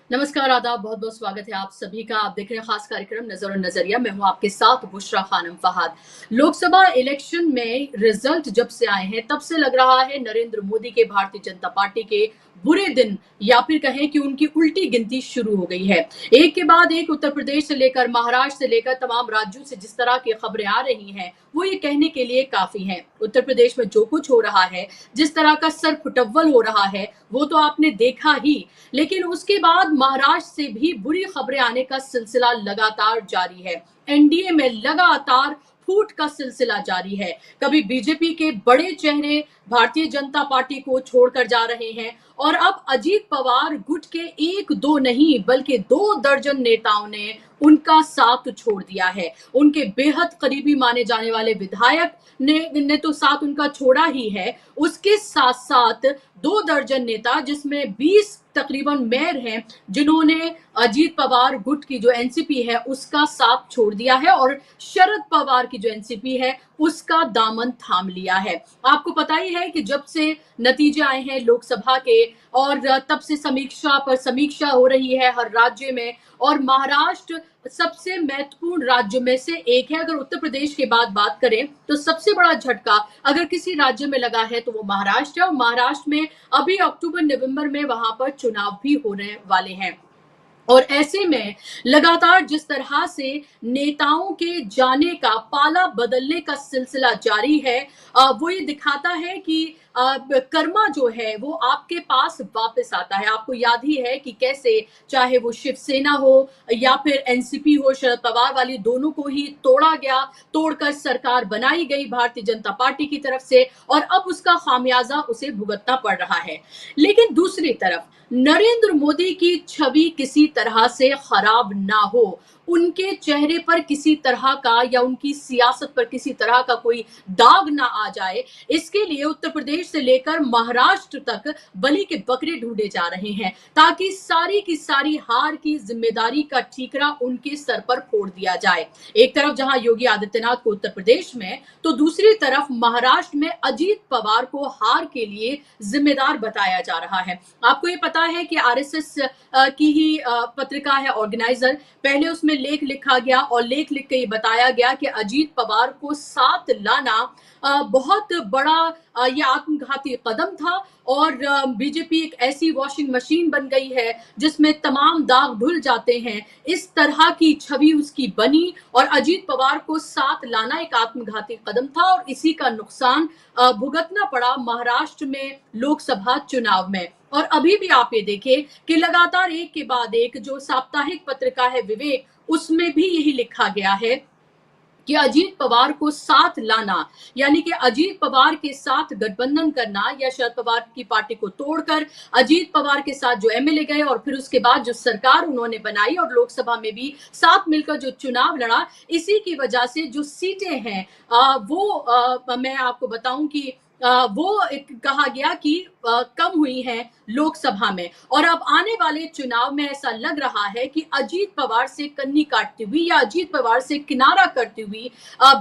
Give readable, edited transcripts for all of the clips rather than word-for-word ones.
नमस्कार, आदाब, बहुत-बहुत स्वागत है आप सभी का। आप देख रहे हैं खास कार्यक्रम नज़र और नज़रिया। मैं हूँ आपके साथ बुशरा खानम फहाद। लोकसभा इलेक्शन में रिजल्ट जब से आए हैं, तब से लग रहा है नरेंद्र मोदी के भारतीय जनता पार्टी के बुरे दिन या फिर कहें कि उनकी उल्टी गिनती शुरू हो गई है। एक के बाद एक उत्तर प्रदेश से लेकर महाराष्ट्र से लेकर तमाम राज्यों से जिस तरह की खबरें आ रही हैं, वो ये कहने के लिए काफ़ी हैं। उत्तर प्रदेश में जो कुछ हो रहा है, जिस तरह का सरकुटव्वल हो रहा है, वो तो आपने देखा ही। लेकिन उसके बाद महाराष्ट्र से भी बुरी खबरें आने का सिलसिला लगातार जारी है। एनडीए में लगातार फूट का सिलसिला जारी है। कभी बीजेपी के बड़े चेहरे भारतीय जनता पार्टी को छोड़कर जा रहे हैं और अब अजीत पवार गुट के एक दो नहीं बल्कि 2 दर्जन नेताओं ने उनका साथ छोड़ दिया है। उनके बेहद करीबी माने जाने वाले विधायक ने तो साथ उनका छोड़ा ही है, उसके साथ साथ 2 दर्जन नेता जिसमें 20 तकरीबन मेयर हैं जिन्होंने अजीत पवार गुट की जो एनसीपी है उसका साथ छोड़ दिया है और शरद पवार की जो एनसीपी है उसका दामन थाम लिया है। आपको पता ही है कि जब से नतीजे आए हैं लोकसभा के और तब से समीक्षा पर समीक्षा हो रही है हर राज्य में और महाराष्ट्र सबसे महत्वपूर्ण राज्यों में से एक है। अगर उत्तर प्रदेश के बाद बात करें तो सबसे बड़ा झटका अगर किसी राज्य में लगा है तो वो महाराष्ट्र है और महाराष्ट्र में अभी अक्टूबर नवंबर में वहां पर चुनाव भी होने वाले हैं। और ऐसे में लगातार जिस तरह से नेताओं के जाने का पाला बदलने का सिलसिला जारी है, वो ये दिखाता है कि कर्मा जो है वो आपके पास वापस आता है। आपको याद ही है कि कैसे चाहे वो शिवसेना हो या फिर एनसीपी हो, शरद पवार वाली दोनों को ही तोड़ा गया, तोड़कर सरकार बनाई गई भारतीय जनता पार्टी की तरफ से और अब उसका खामियाजा उसे भुगतना पड़ रहा है। लेकिन दूसरी तरफ नरेंद्र मोदी की छवि किसी तरह से खराब ना हो, उनके चेहरे पर किसी तरह का या उनकी सियासत पर किसी तरह का कोई दाग ना आ जाए, इसके लिए उत्तर प्रदेश से लेकर महाराष्ट्र तक बलि के बकरे ढूंढे जा रहे हैं ताकि सारी की सारी हार की जिम्मेदारी का ठीकरा उनके सर पर फोड़ दिया जाए। एक तरफ जहां योगी आदित्यनाथ को उत्तर प्रदेश में तो दूसरी तरफ महाराष्ट्र में अजीत पवार को हार के लिए जिम्मेदार बताया जा रहा है। आपको ये पता है कि आरएसएस की ही पत्रिका है ऑर्गेनाइजर, पहले उसमें लेख लिखा गया और लेख लिख के ये बताया गया कि अजीत पवार को साथ लाना बहुत बड़ा ये आत्मघाती कदम था और बीजेपी एक ऐसी वॉशिंग मशीन बन गई है जिसमें तमाम दाग धुल जाते हैं। इस तरह की छवि उसकी बनी और अजीत पवार को साथ लाना एक आत्मघाती कदम था और इसी का नुकसान भुगतना पड़ा महाराष्ट्र में लोकसभा चुनाव में। और अभी भी आप ये देखिए कि लगातार एक के बाद एक जो साप्ताहिक पत्रिका है विवेक, उसमें भी यही लिखा गया है कि अजीत पवार को साथ लाना यानी कि अजीत पवार के साथ गठबंधन करना या शरद पवार की पार्टी को तोड़कर अजीत पवार के साथ जो एमएलए गए और फिर उसके बाद जो सरकार उन्होंने बनाई और लोकसभा में भी साथ मिलकर जो चुनाव लड़ा, इसी की वजह से जो सीटें हैं वो मैं आपको बताऊं कि वो एक कहा गया कि कम हुई हैं लोकसभा में और अब आने वाले चुनाव में ऐसा लग रहा है कि अजीत पवार से कन्नी काटती हुई या अजीत पवार से किनारा करती हुई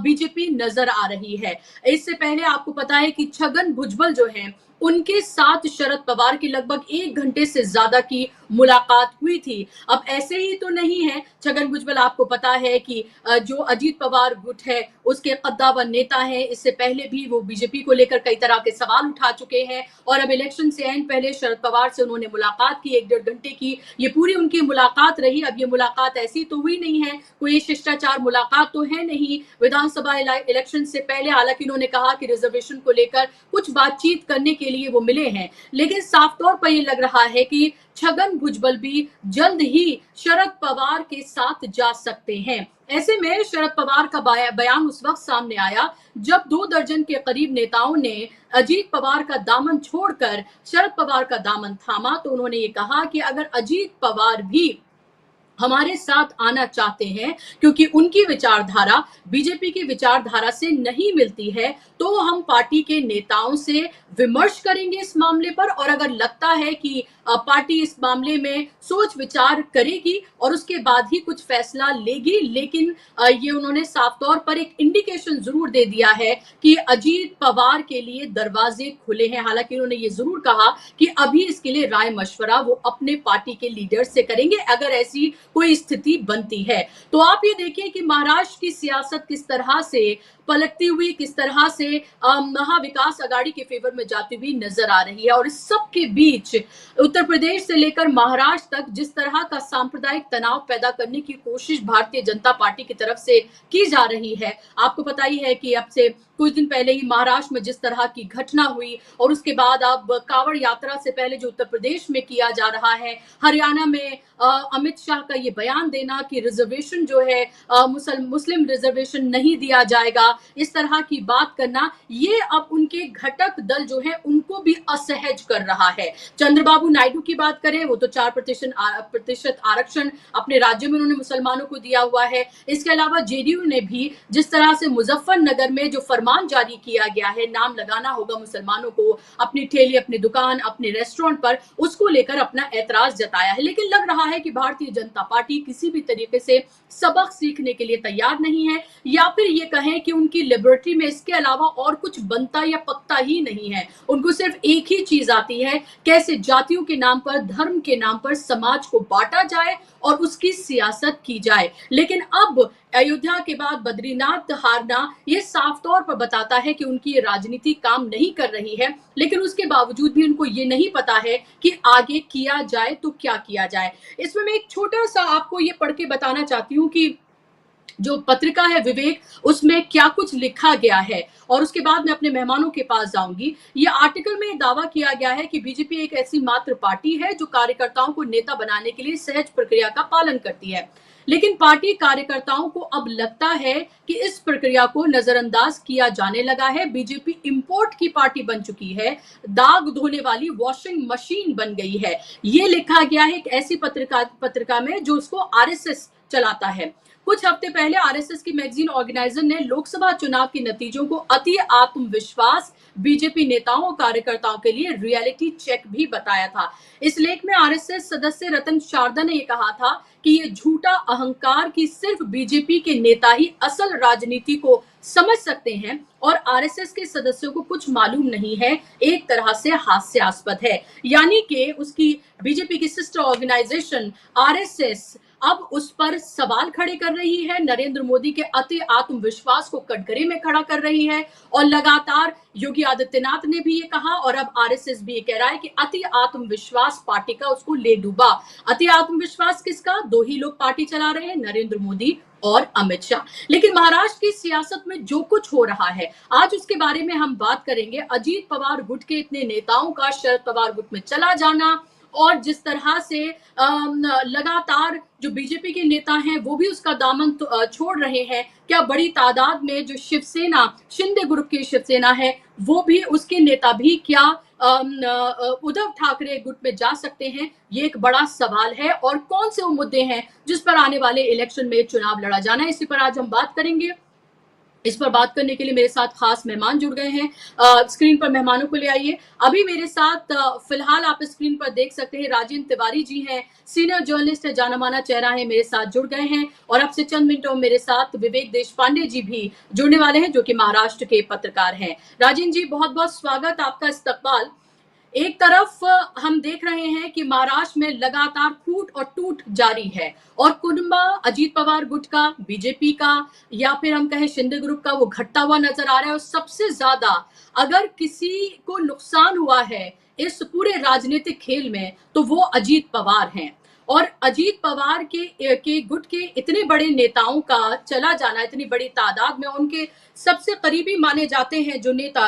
बीजेपी नजर आ रही है। इससे पहले आपको पता है कि छगन भुजबल जो हैं उनके साथ शरद पवार की लगभग 1 घंटे से ज्यादा की मुलाकात हुई थी। अब ऐसे ही तो नहीं है, छगन भुजबल आपको पता है कि जो अजीत पवार गुट है उसके कद्दावर नेता हैं। इससे पहले भी वो बीजेपी को लेकर कई तरह के सवाल उठा चुके हैं और अब इलेक्शन से ऐन पहले शरद पवार से उन्होंने मुलाकात की 1-1.5 घंटे की। ये पूरी उनकी मुलाकात रही। अब ये मुलाकात ऐसी तो हुई नहीं है, कोई शिष्टाचार मुलाकात तो है नहीं। विधानसभा इलेक्शन से पहले हालांकि इन्होंने कहा कि रिजर्वेशन को लेकर कुछ बातचीत करने के लिए वो मिले हैं, लेकिन साफ तौर पर ये लग रहा है कि छगन भुजबल भी जल्द ही शरद पवार के साथ जा सकते हैं। ऐसे में शरद पवार का बयान उस वक्त सामने आया जब 2 दर्जन के करीब नेताओं ने अजीत पवार का दामन छोड़कर शरद पवार का दामन थामा। तो उन्होंने ये कहा कि अगर अजीत पवार भी हमारे साथ आना चाहते हैं क्योंकि उनकी विचारधारा बीजेपी की विचारधारा से नहीं मिलती है, तो हम पार्टी के नेताओं से विमर्श करेंगे इस मामले पर और अगर लगता है कि पार्टी इस मामले में सोच विचार करेगी और उसके बाद ही कुछ फैसला लेगी। लेकिन ये उन्होंने साफ तौर पर एक इंडिकेशन जरूर दे दिया है कि अजीत पवार के लिए दरवाजे खुले हैं। हालांकि उन्होंने ये जरूर कहा कि अभी इसके लिए राय मशवरा वो अपने पार्टी के लीडर से करेंगे अगर ऐसी कोई स्थिति बनती है। तो आप ये देखिए कि महाराष्ट्र की सियासत किस तरह से पलटती हुई, किस तरह से महाविकास अघाड़ी के फेवर में जाती हुई नजर आ रही है और इस सब के बीच उत्तर प्रदेश से लेकर महाराष्ट्र तक जिस तरह का सांप्रदायिक तनाव पैदा करने की कोशिश भारतीय जनता पार्टी की तरफ से की जा रही है। आपको पता ही है कि अब से कुछ दिन पहले ही महाराष्ट्र में जिस तरह की घटना हुई और उसके बाद अब कांवड़ यात्रा से पहले जो उत्तर प्रदेश में किया जा रहा है, हरियाणा में अमित शाह का ये बयान देना कि रिजर्वेशन जो है मुस्लिम रिजर्वेशन नहीं दिया जाएगा, इस तरह की बात करना, ये अब उनके घटक दल जो है उनको भी असहज कर रहा है। चंद्रबाबू नायडू की बात करें, वो तो 4% आरक्षण अपने राज्य में उन्होंने मुसलमानों को दिया हुआ है। इसके अलावा जेडीयू ने भी जिस तरह से मुजफ्फरनगर में जो फरमान जारी किया गया है, नाम लगाना होगा मुसलमानों को अपनी ठेली, अपनी दुकान, अपने रेस्टोरेंट पर, उसको लेकर अपना ऐतराज जताया है। लेकिन लग रहा है कि भारतीय जनता पार्टी किसी भी तरीके से सबक सीखने के लिए तैयार नहीं है या फिर ये कहें कि उनकी लिबर्टी में इसके अलावा और कुछ बनता या पकता ही नहीं है। उनको सिर्फ एक ही चीज आती है, कैसे जातियों के नाम पर, धर्म के नाम पर समाज को बांटा जाए और उसकी सियासत की जाए। लेकिन अब अयोध्या के बाद बद्रीनाथ हारना ये साफ तौर पर बताता है कि उनकी ये राजनीति काम नहीं कर रही है। लेकिन उसके बावजूद भी उनको ये नहीं पता है कि आगे किया जाए तो क्या किया जाए। इसमें मैं एक छोटा सा आपको ये पढ़ के बताना चाहती हूँ कि जो पत्रिका है विवेक, उसमें क्या कुछ लिखा गया है और उसके बाद मैं अपने मेहमानों के पास जाऊंगी। ये आर्टिकल में दावा किया गया है कि बीजेपी एक ऐसी मात्र पार्टी है जो कार्यकर्ताओं को नेता बनाने के लिए सहज प्रक्रिया का पालन करती है। लेकिन पार्टी कार्यकर्ताओं को अब लगता है कि इस प्रक्रिया को नजरअंदाज किया जाने लगा है। बीजेपी इंपोर्ट की पार्टी बन चुकी है, दाग धोने वाली वॉशिंग मशीन बन गई है। ये लिखा गया है एक ऐसी पत्रिका में जो उसको आरएसएस चलाता है। कुछ हफ्ते पहले आरएसएस की मैगजीन ऑर्गेनाइजर ने लोकसभा चुनाव के नतीजों को अति आत्मविश्वास बीजेपी नेताओं और कार्यकर्ताओं के लिए रियलिटी चेक भी बताया था। इस लेख में आरएसएस सदस्य रतन शारदा ने यह कहा था कि ये झूठा अहंकार कि सिर्फ बीजेपी के नेता ही असल राजनीति को समझ सकते हैं और आरएसएस के सदस्यों को कुछ मालूम नहीं है, एक तरह से हास्यास्पद है। यानी कि उसकी बीजेपी की सिस्टर ऑर्गेनाइजेशन आरएसएस अब उस पर सवाल खड़े कर रही है, नरेंद्र मोदी के अति आत्मविश्वास को कटघरे में खड़ा कर रही है और लगातार योगी आदित्यनाथ ने भी ये कहा और अब आरएसएस भी ये कह रहा है कि अति आत्मविश्वास पार्टी का उसको ले डूबा। अति आत्मविश्वास किसका? दो ही लोग पार्टी चला रहे हैं, नरेंद्र मोदी और अमित शाह। लेकिन महाराष्ट्र की सियासत में जो कुछ हो रहा है आज उसके बारे में हम बात करेंगे। अजीत पवार गुट के इतने नेताओं का शरद पवार गुट में चला जाना और जिस तरह से लगातार जो बीजेपी के नेता हैं वो भी उसका दामन छोड़ रहे हैं। क्या बड़ी तादाद में जो शिवसेना, शिंदे ग्रुप की शिवसेना है, वो भी, उसके नेता भी क्या उद्धव ठाकरे गुट में जा सकते हैं? ये एक बड़ा सवाल है। और कौन से वो मुद्दे हैं जिस पर आने वाले इलेक्शन में चुनाव लड़ा जाना है, इसी पर आज हम बात करेंगे। इस पर बात करने के लिए मेरे साथ खास मेहमान जुड़ गए हैं। स्क्रीन पर मेहमानों को ले आइए। अभी मेरे साथ फिलहाल आप स्क्रीन पर देख सकते हैं राजेंद्र तिवारी जी हैं, सीनियर जर्नलिस्ट है, जाना माना चेहरा है, मेरे साथ जुड़ गए हैं। और अब से चंद मिनटों में मेरे साथ विवेक देशपांडे जी भी जुड़ने वाले हैं जो कि महाराष्ट्र के पत्रकार हैं। राजेंद्र जी, बहुत बहुत स्वागत, आपका इस्तकबाल। एक तरफ हम देख रहे हैं कि महाराष्ट्र में लगातार फूट और टूट जारी है और कुनबा अजीत पवार गुट का, बीजेपी का या फिर हम कहें शिंदे ग्रुप का, वो घटता हुआ नजर आ रहा है। और सबसे ज्यादा अगर किसी को नुकसान हुआ है इस पूरे राजनीतिक खेल में तो वो अजीत पवार हैं। और अजीत पवार के गुट के इतने बड़े नेताओं का चला जाना, इतनी बड़ी तादाद में उनके सबसे करीबी माने जाते हैं जो नेता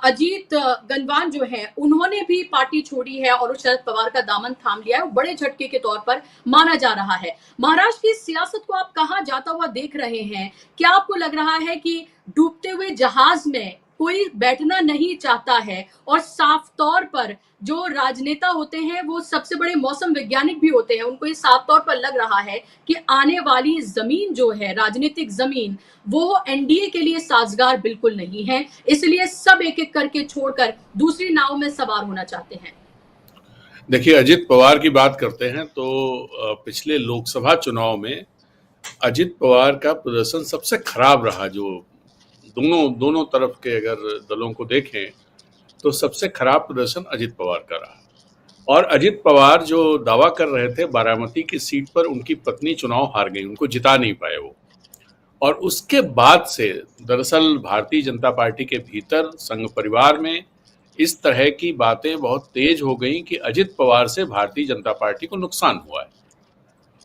अजीत गंगवार जो है, उन्होंने भी पार्टी छोड़ी है और शरद पवार का दामन थाम लिया है, वो बड़े झटके के तौर पर माना जा रहा है। महाराष्ट्र की सियासत को आप कहाँ जाता हुआ देख रहे हैं? क्या आपको लग रहा है कि डूबते हुए जहाज में कोई बैठना नहीं चाहता है। और साफ तौर पर जो राजनेता होते हैं वो सबसे बड़े मौसम वैज्ञानिक भी होते हैं, उनको ये साफ तौर पर लग रहा है कि आने वाली जमीन जो है, राजनीतिक जमीन, वो एनडीए के लिए साजगार बिल्कुल नहीं है। इसलिए सब एक एक करके छोड़कर दूसरी नाव में सवार होना चाहते हैं। देखिए, अजित पवार की बात करते हैं तो पिछले लोकसभा चुनाव में अजित पवार का प्रदर्शन सबसे खराब रहा। जो दोनों तरफ के अगर दलों को देखें तो सबसे खराब प्रदर्शन अजित पवार का रहा। और अजित पवार जो दावा कर रहे थे बारामती की सीट पर, उनकी पत्नी चुनाव हार गई, उनको जिता नहीं पाए वो। और उसके बाद से दरअसल भारतीय जनता पार्टी के भीतर संघ परिवार में इस तरह की बातें बहुत तेज हो गई कि अजित पवार से भारतीय जनता पार्टी को नुकसान हुआ है।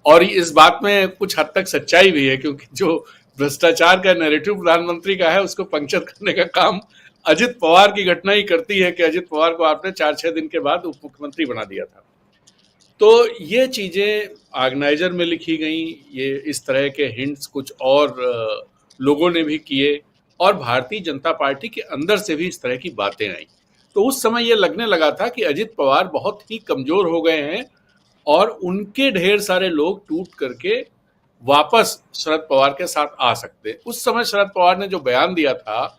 और इस बात में कुछ हद तक सच्चाई भी है, क्योंकि जो भ्रष्टाचार का नैरेटिव प्रधानमंत्री का है उसको पंक्चर करने का काम अजित पवार की घटना ही करती है कि अजित पवार को आपने 4-6 दिन के बाद उप मुख्यमंत्री बना दिया था। तो ये चीजें ऑर्गेनाइजर में लिखी गई, ये इस तरह के हिंट्स कुछ और लोगों ने भी किए, और भारतीय जनता पार्टी के अंदर से भी इस तरह की बातें आई। तो उस समय ये लगने लगा था कि अजित पवार बहुत ही कमजोर हो गए हैं और उनके ढेर सारे लोग टूट करके वापस शरद पवार के साथ आ सकते हैं। उस समय शरद पवार ने जो बयान दिया था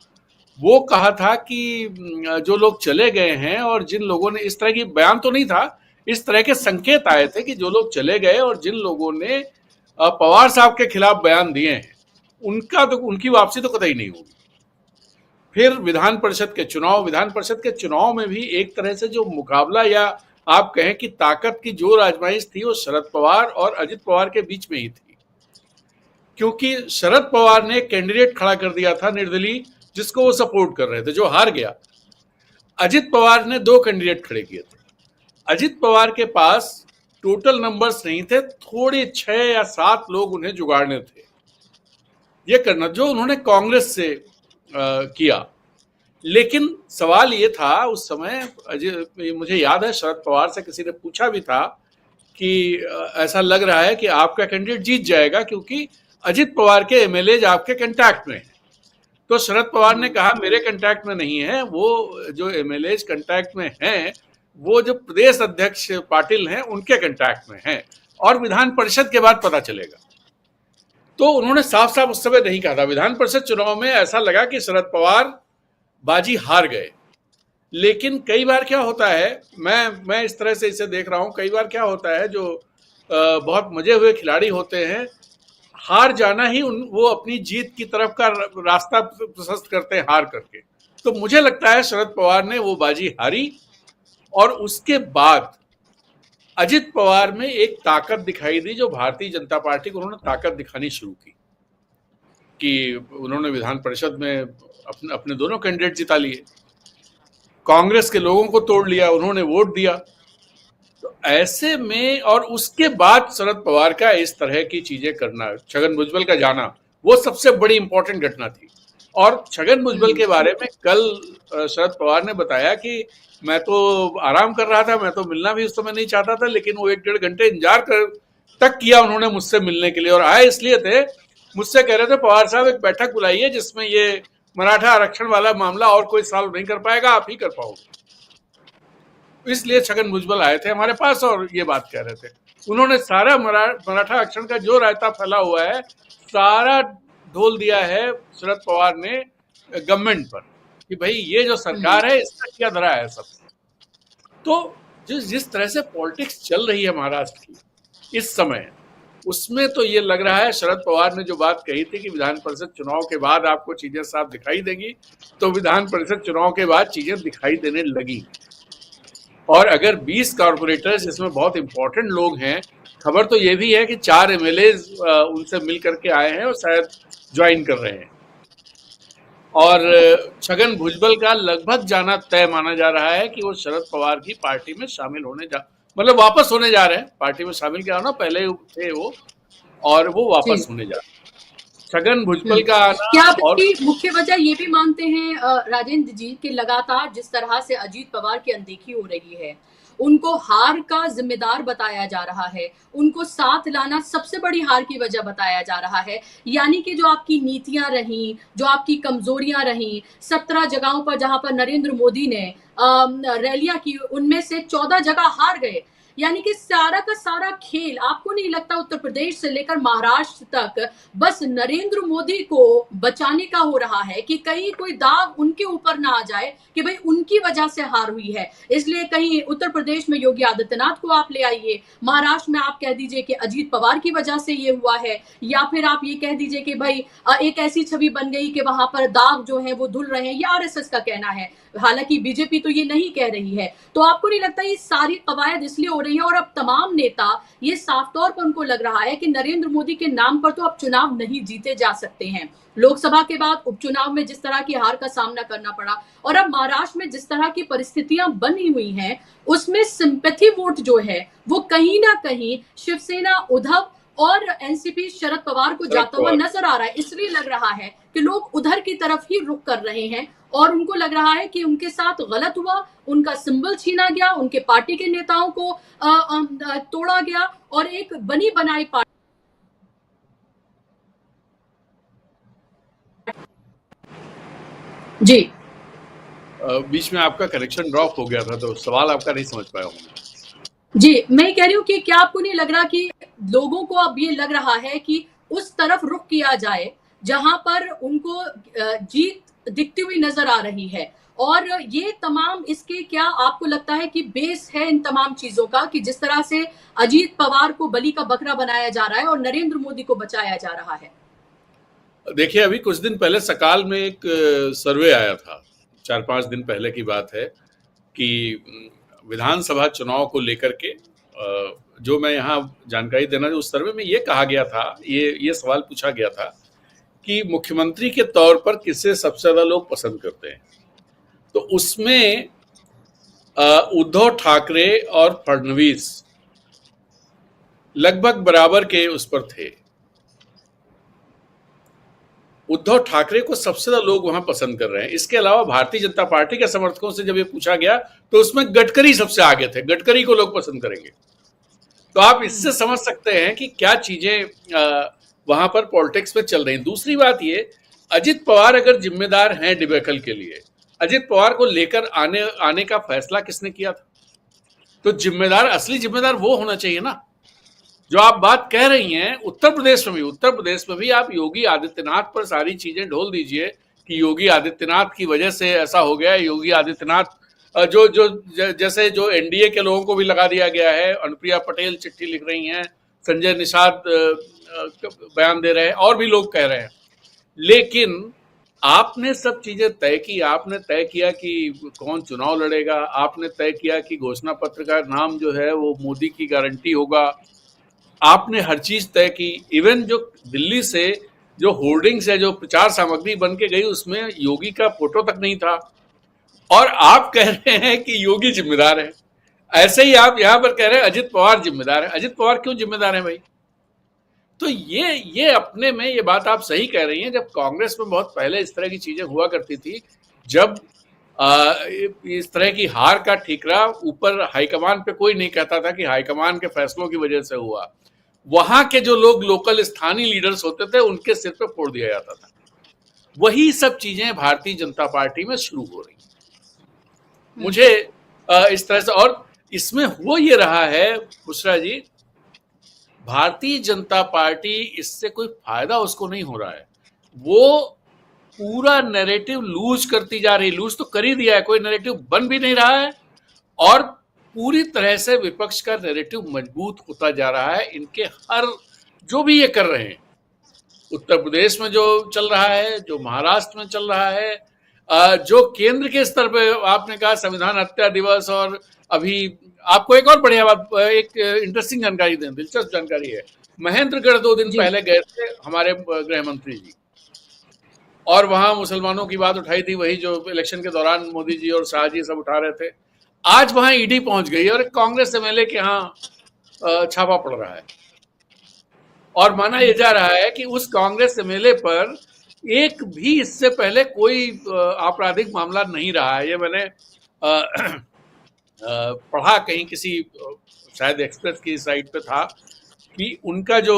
वो कहा था कि जो लोग चले गए हैं, और जिन लोगों ने, इस तरह की बयान तो नहीं था, इस तरह के संकेत आए थे कि जो लोग चले गए और जिन लोगों ने पवार साहब के खिलाफ बयान दिए हैं उनकी वापसी तो कतई नहीं होगी। फिर विधान परिषद के चुनाव में भी एक तरह से जो मुकाबला, या आप कहें कि ताकत की जो आजमाइश थी, वो शरद पवार और अजित पवार के बीच में ही थी। क्योंकि शरद पवार ने कैंडिडेट खड़ा कर दिया था निर्दलीय, जिसको वो सपोर्ट कर रहे थे, जो हार गया। अजित पवार ने 2 कैंडिडेट खड़े किए थे। अजित पवार के पास टोटल नंबर्स नहीं थे, थोड़े 6 या 7 लोग उन्हें जुगाड़ने थे। ये करना जो उन्होंने कांग्रेस से किया। लेकिन सवाल ये था उस समय, मुझे याद है शरद पवार से किसी ने पूछा भी था कि ऐसा लग रहा है कि आपका कैंडिडेट जीत जाएगा क्योंकि अजित पवार के एमएलए आपके कांटेक्ट में हैं। तो शरद पवार ने कहा मेरे कांटेक्ट में नहीं है, वो जो एमएलए कांटेक्ट में हैं वो जो प्रदेश अध्यक्ष पाटिल हैं उनके कांटेक्ट में हैं, और विधान परिषद के बाद पता चलेगा। तो उन्होंने साफ साफ उस समय नहीं कहा था। विधान परिषद चुनाव में ऐसा लगा कि शरद पवार बाजी हार गए। लेकिन कई बार क्या होता है, मैं इस तरह से इसे देख रहा हूं, कई बार क्या होता है, जो बहुत मजे हुए खिलाड़ी होते हैं, हार जाना ही वो अपनी जीत की तरफ का रास्ता प्रशस्त करते हैं हार करके। तो मुझे लगता है शरद पवार ने वो बाजी हारी, और उसके बाद अजित पवार में एक ताकत दिखाई दी, जो भारतीय जनता पार्टी को उन्होंने ताकत दिखानी शुरू की, कि उन्होंने विधान परिषद में अपने दोनों कैंडिडेट जिता लिए, कांग्रेस के लोगों को तोड़ लिया, उन्होंने वोट दिया। तो ऐसे में, और उसके बाद शरद पवार का इस तरह की चीजें करना, छगन भुजबल का जाना, वो सबसे बड़ी इंपॉर्टेंट घटना थी। और छगन भुजबल के बारे में कल शरद पवार ने बताया कि मैं तो आराम कर रहा था, मैं तो मिलना भी उस समय नहीं चाहता था, लेकिन वो 1-1.5 घंटे इंतजार तक किया उन्होंने मुझसे मिलने के लिए। और आए इसलिए थे, मुझसे कह रहे थे पवार साहब एक बैठक बुलाइए जिसमें ये मराठा आरक्षण वाला मामला और कोई सॉल्व नहीं कर पाएगा, आप ही कर पाओगे। इसलिए छगन भुजबल आए थे हमारे पास और ये बात कह रहे थे। उन्होंने सारा मराठा आरक्षण का जो रायता फैला हुआ है सारा ढोल दिया है शरद पवार ने गवर्नमेंट पर, कि भाई ये जो सरकार है इसका क्या धरा है सब। तो जिस तरह से पॉलिटिक्स चल रही है महाराष्ट्र की इस समय, उसमें तो ये लग रहा है शरद पवार ने जो बात कही थी कि विधान परिषद चुनाव के बाद आपको चीजें साफ दिखाई देगी, तो विधान परिषद चुनाव के बाद चीजें दिखाई देने लगी। और अगर 20 कॉर्पोरेटर्स, इसमें बहुत इंपॉर्टेंट लोग हैं, खबर तो ये भी है कि 4 एमएलए उनसे मिल करके आए हैं और शायद ज्वाइन कर रहे हैं। और छगन भुजबल का लगभग जाना तय माना जा रहा है कि वो शरद पवार की पार्टी में शामिल मतलब वापस होने जा रहे हैं। पार्टी में शामिल क्या होना, पहले थे वो, और वो वापस होने जा रहे हैं। छगन भुजबल का आना। क्या आप इसकी मुख्य वजह ये भी मानते हैं राजेंद्र जी कि लगातार जिस तरह से अजीत पवार की अनदेखी हो रही है उनको हार का जिम्मेदार बताया जा रहा है, उनको साथ लाना सबसे बड़ी हार की वजह बताया जा रहा है। यानी कि जो आपकी नीतियां रहीं, जो आपकी कमजोरियां रहीं, 17 जगहों पर जहां पर नरेंद्र मोदी ने रैलियां की, उनमें से 14 जगह हार गए। यानी कि सारा का सारा खेल, आपको नहीं लगता उत्तर प्रदेश से लेकर महाराष्ट्र तक बस नरेंद्र मोदी को बचाने का हो रहा है कि कहीं कोई दाग उनके ऊपर ना आ जाए कि भाई उनकी वजह से हार हुई है। इसलिए कहीं उत्तर प्रदेश में योगी आदित्यनाथ को आप ले आइए, महाराष्ट्र में आप कह दीजिए कि अजीत पवार की वजह से ये हुआ है, या फिर आप ये कह दीजिए कि भाई एक ऐसी छवि बन गई कि वहां पर दाग जो है वो धुल रहे हैं, ये आरएसएस का कहना है, हालांकि बीजेपी तो ये नहीं कह रही है। तो आपको नहीं लगता ये सारी कवायद इसलिए हो रही है और अब तमाम नेता, ये साफ तौर पर उनको लग रहा है कि नरेंद्र मोदी के नाम पर तो अब चुनाव नहीं जीते जा सकते हैं। लोकसभा के बाद उपचुनाव में जिस तरह की हार का सामना करना पड़ा और अब महाराष्ट्र में जिस तरह की परिस्थितियां बनी हुई हैं, उसमें सिंपैथी वोट जो है वो कहीं ना कहीं शिवसेना उद्धव और एनसीपी शरद पवार को जाता हुआ नजर आ रहा है। इसलिए लग रहा है कि लोग उधर की तरफ ही रुख कर रहे हैं और उनको लग रहा है कि उनके साथ गलत हुआ, उनका सिंबल छीना गया, उनके पार्टी के नेताओं को तोड़ा गया और एक बनी बनाई पार्टी। जी बीच में आपका कनेक्शन ड्रॉप हो गया था तो सवाल आपका नहीं समझ पाया हूँ। जी, मैं कह रही हूँ कि क्या आपको नहीं लग रहा कि लोगों को अब ये लग रहा है कि उस तरफ रुख किया जाए जहां पर उनको जीत दिखती हुई नजर आ रही है, और ये तमाम इसके क्या आपको लगता है कि बेस है इन तमाम चीजों का कि जिस तरह से अजीत पवार को बलि का बकरा बनाया जा रहा है और नरेंद्र मोदी को बचाया जा रहा है? देखिए, अभी कुछ दिन पहले सकाल में एक सर्वे आया था, 4-5 दिन पहले की बात है, कि विधानसभा चुनाव को लेकर के जो मैं यहाँ जानकारी देना, उस सर्वे में ये कहा गया था, ये सवाल पूछा गया था कि मुख्यमंत्री के तौर पर किसे सबसे ज्यादा लोग पसंद करते हैं। तो उसमें उद्धव ठाकरे और फडणवीस लगभग बराबर के उस पर थे। उद्धव ठाकरे को सबसे ज्यादा लोग वहां पसंद कर रहे हैं। इसके अलावा भारतीय जनता पार्टी के समर्थकों से जब ये पूछा गया तो उसमें गडकरी सबसे आगे थे, गडकरी को लोग पसंद करेंगे। तो आप इससे समझ सकते हैं कि क्या चीजें वहां पर पॉलिटिक्स में चल रही हैं। दूसरी बात ये, अजित पवार अगर जिम्मेदार हैं डिबेकल के लिए, अजित पवार को लेकर आने का फैसला किसने किया था? तो जिम्मेदार, असली जिम्मेदार वो होना चाहिए ना। जो आप बात कह रही हैं, उत्तर प्रदेश में भी आप योगी आदित्यनाथ पर सारी चीजें ढोल दीजिए कि योगी आदित्यनाथ की वजह से ऐसा हो गया। योगी आदित्यनाथ जैसे जो एनडीए के लोगों को भी लगा दिया गया है, अनुप्रिया पटेल चिट्ठी लिख रही हैं, संजय निषाद बयान दे रहे हैं, और भी लोग कह रहे हैं। लेकिन आपने सब चीजें तय की, आपने तय किया कि कौन चुनाव लड़ेगा, आपने तय किया कि घोषणा पत्र का नाम जो है वो मोदी की गारंटी होगा, आपने हर चीज तय की। इवन जो दिल्ली से जो होर्डिंग्स है, जो प्रचार सामग्री बन के गई, उसमें योगी का फोटो तक नहीं था, और आप कह रहे हैं कि योगी जिम्मेदार है। ऐसे ही आप यहां पर कह रहे हैं अजित पवार जिम्मेदार है। अजित पवार क्यों जिम्मेदार है भाई? तो ये अपने में, ये बात आप सही कह रही हैं। जब कांग्रेस में बहुत पहले इस तरह की चीजें हुआ करती थी, जब इस तरह की हार का ठीकरा ऊपर हाईकमान पे कोई नहीं कहता था कि हाईकमान के फैसलों की वजह से हुआ, वहां के जो लोग लोकल स्थानीय लीडर्स होते थे उनके सिर पे फोड़ दिया जाता था। वही सब चीजें भारतीय जनता पार्टी में शुरू हो रही हैं। मुझे इस तरह से, और इसमें हो ये रहा है बुशरा जी, भारतीय जनता पार्टी, इससे कोई फायदा उसको नहीं हो रहा है। वो पूरा नैरेटिव लूज करती जा रही, लूज तो कर ही दिया है, कोई नैरेटिव बन भी नहीं रहा है, और पूरी तरह से विपक्ष का नैरेटिव मजबूत होता जा रहा है। इनके हर जो भी ये कर रहे हैं, उत्तर प्रदेश में जो चल रहा है, जो महाराष्ट्र में चल रहा है, जो केंद्र के स्तर पे आपने कहा संविधान हत्या दिवस, और अभी आपको एक और बढ़िया बात, एक इंटरेस्टिंग जानकारी दें, दिलचस्प जानकारी है। महेंद्रगढ़ 2 दिन पहले गए थे हमारे गृह मंत्री जी, और वहां मुसलमानों की बात उठाई थी, वही जो इलेक्शन के दौरान मोदी जी और शाह जी सब उठा रहे थे। आज वहां ईडी पहुंच गई और कांग्रेस एमएलए के यहाँ छापा पड़ रहा है, और माना यह जा रहा है कि उस कांग्रेस एमएलए पर एक भी इससे पहले कोई आपराधिक मामला नहीं रहा है। ये मैंने पढ़ा कहीं किसी शायद एक्सप्रेस की साइट पे था कि उनका जो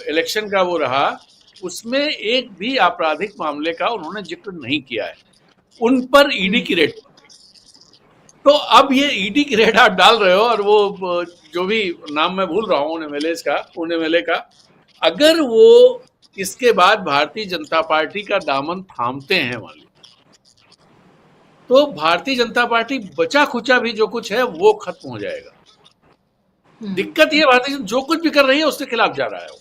इलेक्शन का वो रहा, उसमें एक भी आपराधिक मामले का उन्होंने जिक्र नहीं किया है। उन पर ईडी की रेड पड़ गई। तो अब ये ईडी की रेड आप डाल रहे हो, और वो जो भी नाम मैं भूल रहा हूँ उन एमएलए का, अगर वो इसके बाद भारतीय जनता पार्टी का दामन थामते हैं मान लो, तो भारतीय जनता पार्टी बचा खुचा भी जो कुछ है वो खत्म हो जाएगा। दिक्कत ये भारतीय जो कुछ भी कर रही है उसके खिलाफ जा रहा है वो,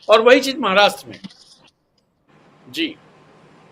और वही चीज महाराष्ट्र में। जी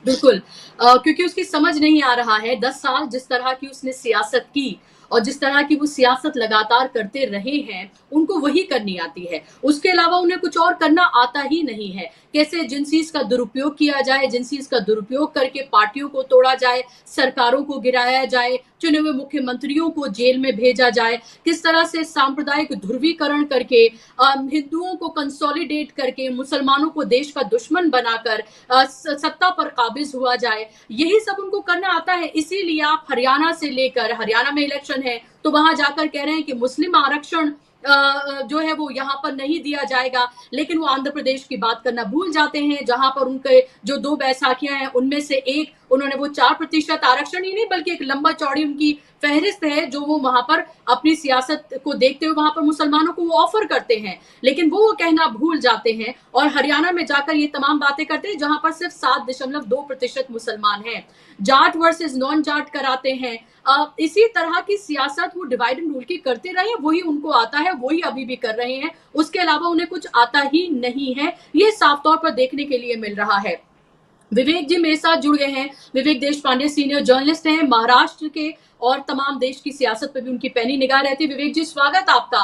बिल्कुल। क्योंकि उसकी समझ नहीं आ रहा है 10 साल जिस तरह की उसने सियासत की और जिस तरह की वो सियासत लगातार करते रहे हैं, उनको वही करनी आती है। उसके अलावा उन्हें कुछ और करना आता ही नहीं है। कैसे जिनसीज का दुरुपयोग किया जाए, जिनसीज का दुरुपयोग करके पार्टियों को तोड़ा जाए, सरकारों को गिराया जाए, चुने हुए मुख्यमंत्रियों को जेल में भेजा जाए, किस तरह से सांप्रदायिक ध्रुवीकरण करके हिंदुओं को कंसोलिडेट करके मुसलमानों को देश का दुश्मन बनाकर सत्ता पर काबिज हुआ जाए, यही सब उनको करना आता है। इसीलिए आप हरियाणा से लेकर, हरियाणा में इलेक्शन है तो वहां जाकर कह रहे हैं कि मुस्लिम आरक्षण जो है वो यहाँ पर नहीं दिया जाएगा, लेकिन वो आंध्र प्रदेश की बात करना भूल जाते हैं जहां पर उनके जो 2 बैसाखियां हैं उनमें से एक उन्होंने वो 4% आरक्षण ही नहीं बल्कि एक लंबा चौड़ी उनकी फहरिस्त है जो वो वहां पर अपनी सियासत को देखते हुए वहां पर मुसलमानों को वो ऑफर करते हैं, लेकिन वो कहना भूल जाते हैं और हरियाणा में जाकर ये तमाम बातें करते हैं जहां पर सिर्फ 7.2% मुसलमान हैं। जाट वर्सेस नॉन जाट कराते हैं। इसी तरह की सियासत वो डिवाइड एंड रूल की करते रहे, वही उनको आता है, वही अभी भी कर रहे हैं। उसके अलावा उन्हें कुछ आता ही नहीं है, ये साफ तौर पर देखने के लिए मिल रहा है। विवेक जी मेरे साथ जुड़ गए हैं। विवेक देश पांडे सीनियर जर्नलिस्ट हैं महाराष्ट्र के और तमाम देश की सियासत पर भी उनकी पैनी निगाह रहती है। विवेक जी स्वागत आपका।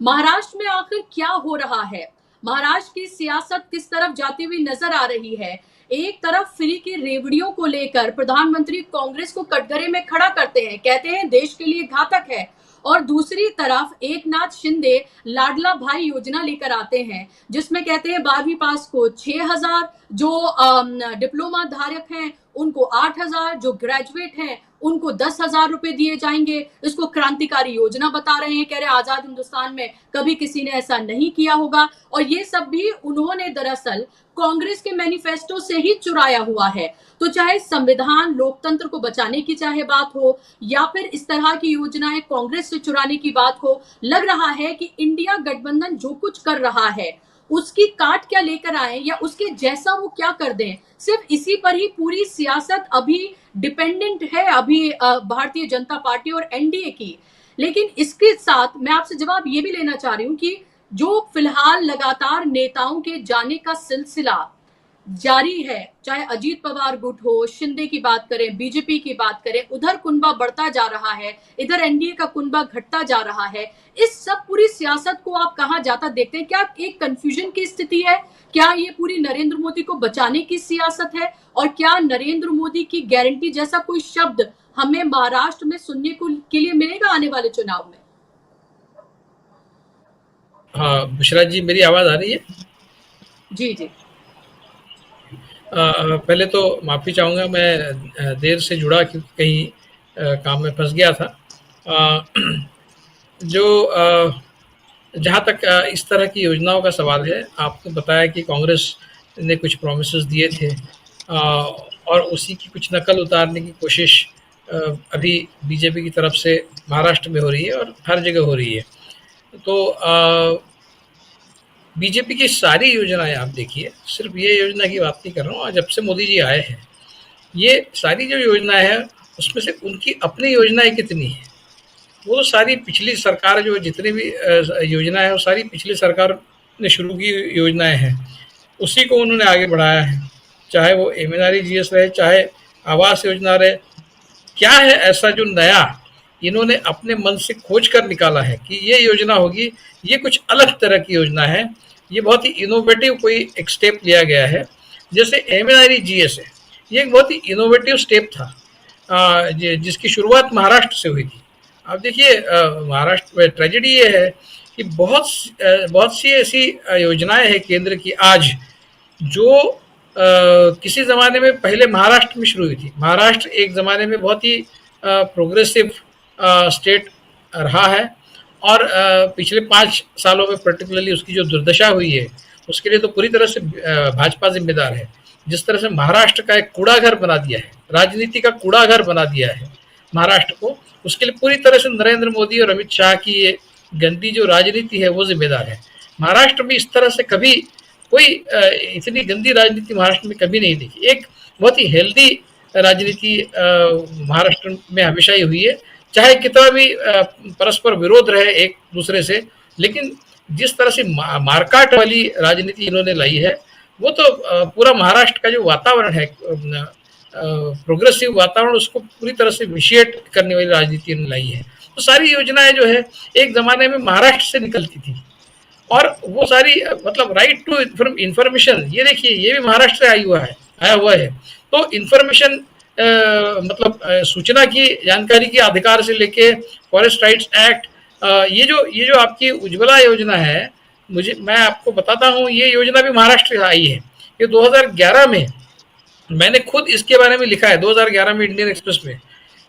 महाराष्ट्र में आखिर क्या हो रहा है? महाराष्ट्र की सियासत किस तरफ जाती हुई नजर आ रही है? एक तरफ फ्री की रेवड़ियों को लेकर प्रधानमंत्री कांग्रेस को कटघरे में खड़ा करते हैं, कहते हैं देश के लिए घातक है, और दूसरी तरफ एकनाथ शिंदे लाडला भाई योजना लेकर आते हैं जिसमें कहते हैं 12वीं पास को 6,000, जो डिप्लोमा धारक हैं उनको 8,000, जो ग्रेजुएट हैं उनको 10,000 रुपए दिए जाएंगे। इसको क्रांतिकारी योजना बता रहे हैं, कह रहे आजाद हिंदुस्तान में कभी किसी ने ऐसा नहीं किया होगा, और ये सब भी उन्होंने दरअसल कांग्रेस के मैनिफेस्टो से ही चुराया हुआ है। तो चाहे संविधान लोकतंत्र को बचाने की चाहे बात हो या फिर इस तरह की योजनाएं कांग्रेस से चुराने की बात हो, लग रहा है कि इंडिया गठबंधन जो कुछ कर रहा है उसकी काट क्या लेकर आए या उसके जैसा वो क्या कर दें, सिर्फ इसी पर ही पूरी सियासत अभी डिपेंडेंट है, अभी भारतीय जनता पार्टी और एनडीए की। लेकिन इसके साथ मैं आपसे जवाब ये भी लेना चाह रही हूं कि जो फिलहाल लगातार नेताओं के जाने का सिलसिला जारी है, चाहे अजीत पवार गुट हो, शिंदे की बात करें, बीजेपी की बात करें, उधर कुनबा बढ़ता जा रहा है, इधर एनडीए का कुनबा घटता जा रहा है, इस सब पूरी सियासत को आप कहां जाता देखते हैं? क्या एक कंफ्यूजन की स्थिति है? क्या ये पूरी नरेंद्र मोदी को बचाने की सियासत है? और क्या नरेंद्र मोदी की गारंटी जैसा कोई शब्द हमें महाराष्ट्र में सुनने को के लिए मिलेगा आने वाले चुनाव में? हाँ बुशरा जी, मेरी आवाज आ रही है? जी जी। पहले तो माफी चाहूंगा, मैं देर से जुड़ा क्योंकि कहीं काम में फंस गया था। जो जहाँ तक इस तरह की योजनाओं का सवाल है, आपने बताया कि कांग्रेस ने कुछ प्रॉमिसेस दिए थे और उसी की कुछ नकल उतारने की कोशिश अभी बीजेपी की तरफ से महाराष्ट्र में हो रही है और हर जगह हो रही है। तो बीजेपी की सारी योजनाएं आप देखिए, सिर्फ ये योजना की बात नहीं कर रहा हूँ, जब से मोदी जी आए हैं ये सारी जो योजनाएं हैं उसमें से उनकी अपनी योजनाएं कितनी है? वो सारी पिछली सरकार जो जितनी भी योजना है वो सारी पिछली सरकार ने शुरू की योजनाएं हैं, उसी को उन्होंने आगे बढ़ाया है। चाहे वो MNREGS रहे, चाहे आवास योजना रहे, क्या है ऐसा जो नया इन्होंने अपने मन से खोज कर निकाला है कि ये योजना होगी, ये कुछ अलग तरह की योजना है, ये बहुत ही इनोवेटिव कोई एक स्टेप लिया गया है। जैसे MNREGS है, ये एक बहुत ही इनोवेटिव स्टेप था जिसकी शुरुआत महाराष्ट्र से हुई थी। आप देखिए महाराष्ट्र में ट्रेजेडी ये है कि बहुत सी ऐसी योजनाएं हैं केंद्र की आज जो किसी ज़माने में पहले महाराष्ट्र में शुरू हुई थी। महाराष्ट्र एक ज़माने में बहुत ही प्रोग्रेसिव स्टेट रहा है। और पिछले 5 सालों में पर्टिकुलरली उसकी जो दुर्दशा हुई है, उसके लिए तो पूरी तरह से भाजपा जिम्मेदार है। जिस तरह से महाराष्ट्र का एक कूड़ाघर बना दिया है, राजनीति का कूड़ाघर बना दिया है महाराष्ट्र को, उसके लिए पूरी तरह से नरेंद्र मोदी और अमित शाह की ये गंदी जो राजनीति है वो जिम्मेदार है। महाराष्ट्र में इस तरह से कभी कोई इतनी गंदी राजनीति महाराष्ट्र में कभी नहीं देखी। एक बहुत ही हेल्दी राजनीति महाराष्ट्र में हमेशा ही हुई है, चाहे कितना भी परस्पर विरोध रहे एक दूसरे से, लेकिन जिस तरह से मारकाट वाली राजनीति इन्होंने लाई है, वो तो पूरा महाराष्ट्र का जो वातावरण है, प्रोग्रेसिव वातावरण, उसको पूरी तरह से विशिएट करने वाली राजनीति इन्होंने लाई है। तो सारी योजनाएं जो है एक जमाने में महाराष्ट्र से निकलती थी, और वो सारी मतलब राइट टू इंफॉर्मेशन, ये देखिए ये भी महाराष्ट्र से आया हुआ है। तो इंफॉर्मेशन मतलब सूचना की जानकारी के अधिकार से लेके फॉरेस्ट राइट्स एक्ट, ये जो आपकी उज्ज्वला योजना है, मैं आपको बताता हूँ, ये योजना भी महाराष्ट्र से आई है। ये 2011 में मैंने खुद इसके बारे में लिखा है, 2011 में इंडियन एक्सप्रेस में।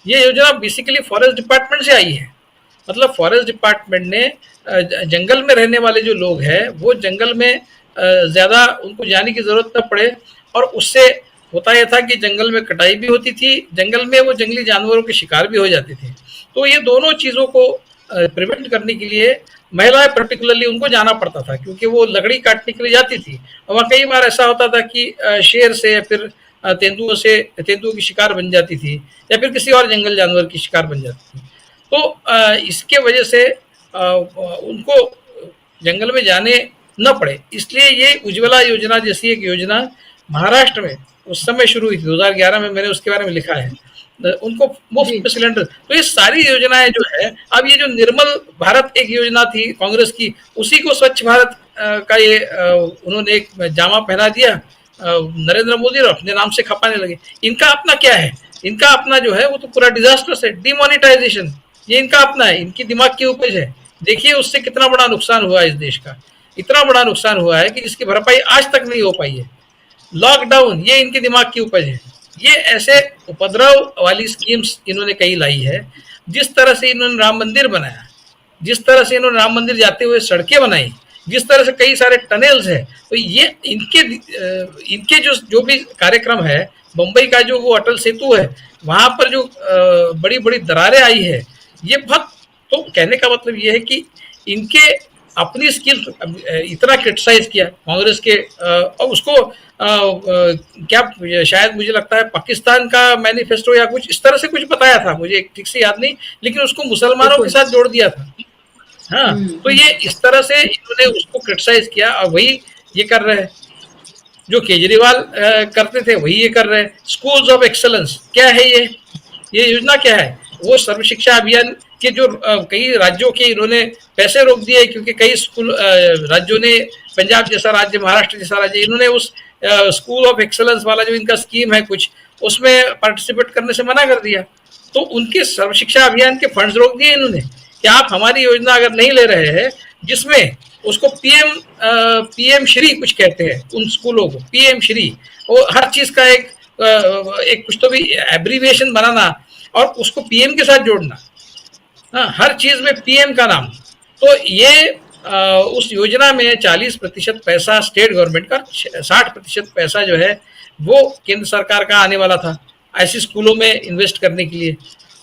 ये योजना बेसिकली फॉरेस्ट डिपार्टमेंट से आई है। मतलब फॉरेस्ट डिपार्टमेंट ने जंगल में रहने वाले जो लोग हैं, वो जंगल में ज़्यादा उनको जाने की ज़रूरत न पड़े, और उससे होता यह था कि जंगल में कटाई भी होती थी, जंगल में वो जंगली जानवरों के शिकार भी हो जाते थे। तो ये दोनों चीज़ों को प्रिवेंट करने के लिए महिलाएं पर्टिकुलरली उनको जाना पड़ता था, क्योंकि वो लकड़ी काटने के लिए जाती थी, और वहाँ कई बार ऐसा होता था कि शेर से या फिर तेंदुओं की शिकार बन जाती थी, या फिर किसी और जंगल जानवर की शिकार बन जाती थी। तो इसके वजह से उनको जंगल में जाने न पड़े, इसलिए ये उज्ज्वला योजना जैसी एक योजना महाराष्ट्र में उस समय शुरू हुई थी। 2011 में मैंने उसके बारे में लिखा है, उनको मुफ्त में सिलेंडर। तो ये सारी योजनाएं जो है, अब ये जो निर्मल भारत एक योजना थी कांग्रेस की, उसी को स्वच्छ भारत का ये उन्होंने एक जामा पहना दिया नरेंद्र मोदी, और अपने नाम से खपाने लगे। इनका अपना क्या है, इनका अपना जो है वो तो पूरा डिजास्टर्स है। डिमोनेटाइजेशन, ये इनका अपना है, इनकी दिमाग की उपज है। देखिए उससे कितना बड़ा नुकसान हुआ इस देश का, इतना बड़ा नुकसान हुआ है कि जिसकी भरपाई आज तक नहीं हो पाई है। लॉकडाउन, ये इनके दिमाग की उपज है। ये ऐसे उपद्रव वाली स्कीम्स इन्होंने कई लाई है। जिस तरह से इन्होंने राम मंदिर बनाया, जिस तरह से इन्होंने राम मंदिर जाते हुए सड़कें बनाई, जिस तरह से कई सारे टनल्स है, तो ये इनके जो भी कार्यक्रम है, मुंबई का जो वो अटल सेतु है, वहां पर जो बड़ी बड़ी दरारें आई है, ये बहुत, तो कहने का मतलब ये है कि इनके अपनी स्किल्स इतना क्रिटिसाइज किया कांग्रेस के, और उसको क्या शायद मुझे लगता है पाकिस्तान का मैनिफेस्टो या कुछ इस तरह से कुछ बताया था, मुझे ठीक से याद नहीं, लेकिन उसको मुसलमानों के साथ जोड़ दिया था। हाँ, तो ये इस तरह से इन्होंने उसको क्रिटिसाइज किया, और वही ये कर रहे हैं जो केजरीवाल करते थे, वही ये कर रहे हैं। स्कूल्स ऑफ एक्सेलेंस क्या है, ये योजना क्या है? वो सर्व शिक्षा अभियान के जो कई राज्यों के इन्होंने पैसे रोक दिए, क्योंकि कई स्कूल राज्यों ने, पंजाब जैसा राज्य, महाराष्ट्र जैसा राज्य, इन्होंने उस स्कूल ऑफ एक्सेलेंस वाला जो इनका स्कीम है कुछ, उसमें पार्टिसिपेट करने से मना कर दिया। तो उनके सर्व शिक्षा अभियान के फंड्स रोक दिए इन्होंने कि आप हमारी योजना अगर नहीं ले रहे हैं, जिसमें उसको पीएम श्री कुछ कहते हैं उन स्कूलों को, पीएम श्री, वो हर चीज का एक कुछ तो भी एब्रीविएशन बनाना और उसको पीएम के साथ जोड़ना, हाँ, हर चीज में पीएम का नाम। तो ये उस योजना में 40% पैसा स्टेट गवर्नमेंट का, 60% पैसा जो है वो केंद्र सरकार का आने वाला था ऐसी स्कूलों में इन्वेस्ट करने के लिए।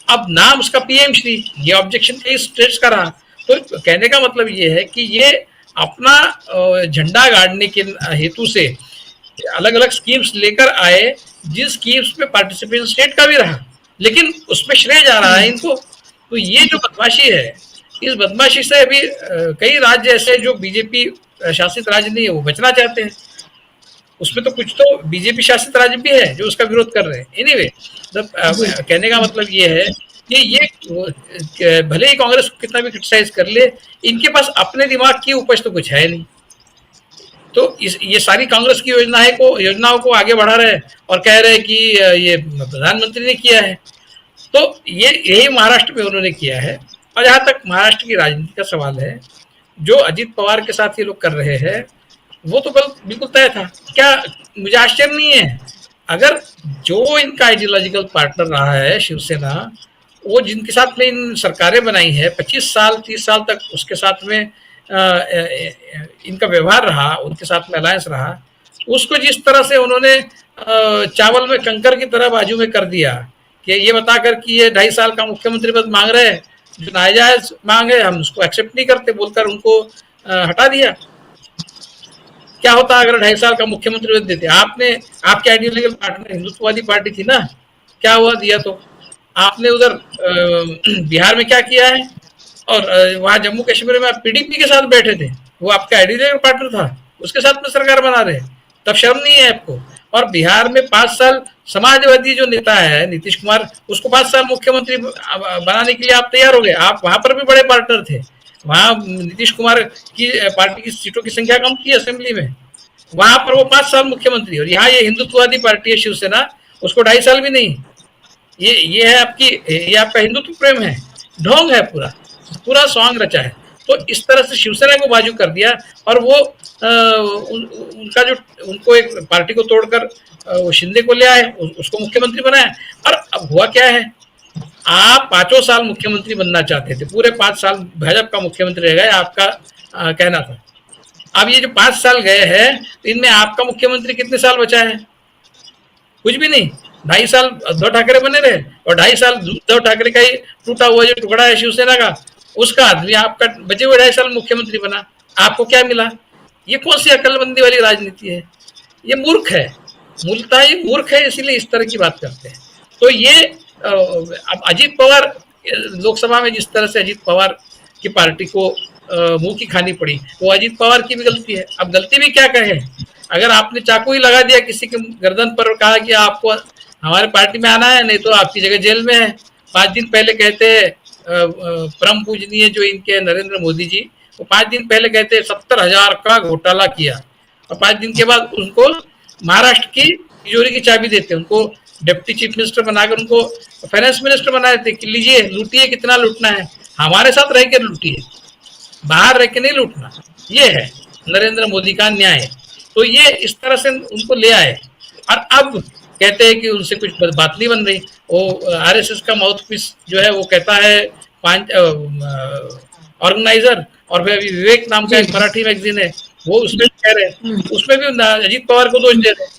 अब नाम उसका पीएम श्री, ये ऑब्जेक्शन कई स्टेट्स का रहा। तो कहने का मतलब ये है कि ये अपना झंडा गाड़ने के हेतु से अलग अलग स्कीम्स लेकर आए, जिन स्कीम्स में पार्टिसिपेशन स्टेट का भी रहा, लेकिन उसमें श्रेय जा रहा है इनको। तो ये जो बदमाशी है, इस बदमाशी से अभी कई राज्य ऐसे जो बीजेपी शासित राज्य नहीं है वो बचना चाहते हैं। उसमें तो कुछ तो बीजेपी शासित राज्य भी है जो उसका विरोध कर रहे हैं। एनीवे, कहने का मतलब ये है कि ये भले ही कांग्रेस को कितना भी क्रिटिसाइज कर ले, इनके पास अपने दिमाग की उपज तो कुछ है नहीं। तो ये सारी कांग्रेस की योजनाओं को आगे बढ़ा रहे और कह रहे हैं कि ये प्रधानमंत्री ने किया है। तो यही महाराष्ट्र में उन्होंने किया है। और जहाँ तक महाराष्ट्र की राजनीति का सवाल है, जो अजित पवार के साथ ये लोग कर रहे हैं, वो तो बिल्कुल तय था। क्या मुझे आश्चर्य नहीं है, अगर जो इनका आइडियोलॉजिकल पार्टनर रहा है शिवसेना, वो जिनके साथ में इन सरकारें बनाई है 25 साल 30 साल तक उसके साथ में इनका व्यवहार रहा, उनके साथ में अलायंस रहा, उसको जिस तरह से उन्होंने चावल में कंकर की तरह बाजू में कर दिया कि ये बताकर कि ये 2.5 साल का मुख्यमंत्री पद मांग रहे हैं, जो नाजायज मांग है हम उसको एक्सेप्ट नहीं करते बोलकर उनको हटा दिया। क्या होता अगर 2.5 साल का मुख्यमंत्री पद देते? आपने, आपके आइडियोलॉजिकल पार्टनर हिंदुत्ववादी पार्टी थी ना, क्या हुआ दिया तो? आपने उधर बिहार में क्या किया है, और वहां जम्मू कश्मीर में आप पीडीपी के साथ बैठे थे, वो आपका आइडियोलॉजिकल पार्टनर था, उसके साथ में सरकार बना रहे, तब शर्म नहीं है आपको? और बिहार में 5 साल समाजवादी जो नेता है नीतीश कुमार, उसको 5 साल मुख्यमंत्री बनाने के लिए आप तैयार हो गए। आप वहां पर भी बड़े पार्टनर थे, वहां नीतीश कुमार की पार्टी की सीटों की संख्या कम थी असेंबली में, वहां पर वो 5 साल मुख्यमंत्री, और यहाँ ये हिंदुत्ववादी पार्टी है शिवसेना, उसको 2.5 साल भी नहीं। ये है आपकी, ये आपका हिंदुत्व प्रेम है, ढोंग है, पूरा पूरा सॉन्ग रचा है। तो इस तरह से शिवसेना को बाजू कर दिया, और वो उनका जो, उनको एक पार्टी को तोड़कर वो शिंदे को ले आए, उसको मुख्यमंत्री बनाया। और अब हुआ क्या है, आप 5 साल मुख्यमंत्री बनना चाहते थे, पूरे 5 साल भाजपा का मुख्यमंत्री रह गए, आपका कहना था। अब ये जो 5 साल गए हैं, इनमें आपका मुख्यमंत्री कितने साल बचा है? कुछ भी नहीं। 2.5 साल उद्धव ठाकरे बने रहे, और 2.5 साल उद्धव ठाकरे का ही टूटा हुआ जो टुकड़ा है शिवसेना का, उसका आदमी आपका बचे हुए 2.5 साल मुख्यमंत्री बना। आपको क्या मिला? ये कौन सी अकलमंदी वाली राजनीति है? ये मूर्ख है, मूलतः ये मूर्ख है, इसीलिए इस तरह की बात करते हैं। तो ये अब अजीत पवार, लोकसभा में जिस तरह से अजीत पवार की पार्टी को मुंह की खानी पड़ी, वो अजीत पवार की भी गलती है। अब गलती भी क्या कहे, अगर आपने चाकू ही लगा दिया किसी के गर्दन पर और कहा कि आपको हमारे पार्टी में आना है, नहीं तो आपकी जगह जेल में है। 5 दिन पहले कहते हैं परम पूजनीय जो इनके नरेंद्र मोदी जी, वो 5 दिन पहले कहते 70,000 का घोटाला किया, और 5 दिन के बाद उनको महाराष्ट्र की तिजोरी की चाबी देते, उनको डिप्टी चीफ मिनिस्टर बनाकर उनको फाइनेंस मिनिस्टर बनाए थे कि लीजिए लूटिए, कितना लूटना है, हमारे साथ रह कर लूटिए, बाहर रह के नहीं लूटना। ये है नरेंद्र मोदी का न्याय। तो ये इस तरह से उनको ले आए, और अब कहते हैं कि उनसे कुछ बात नहीं बन रही। वो आरएसएस का माउथपीस जो है वो कहता है 5 ऑर्गेनाइजर, और फिर अभी विवेक नाम का एक मराठी मैगजीन है, वो उसमें कह रहे हैं, उसमें भी अजीत पवार को दोष दे रहे हैं।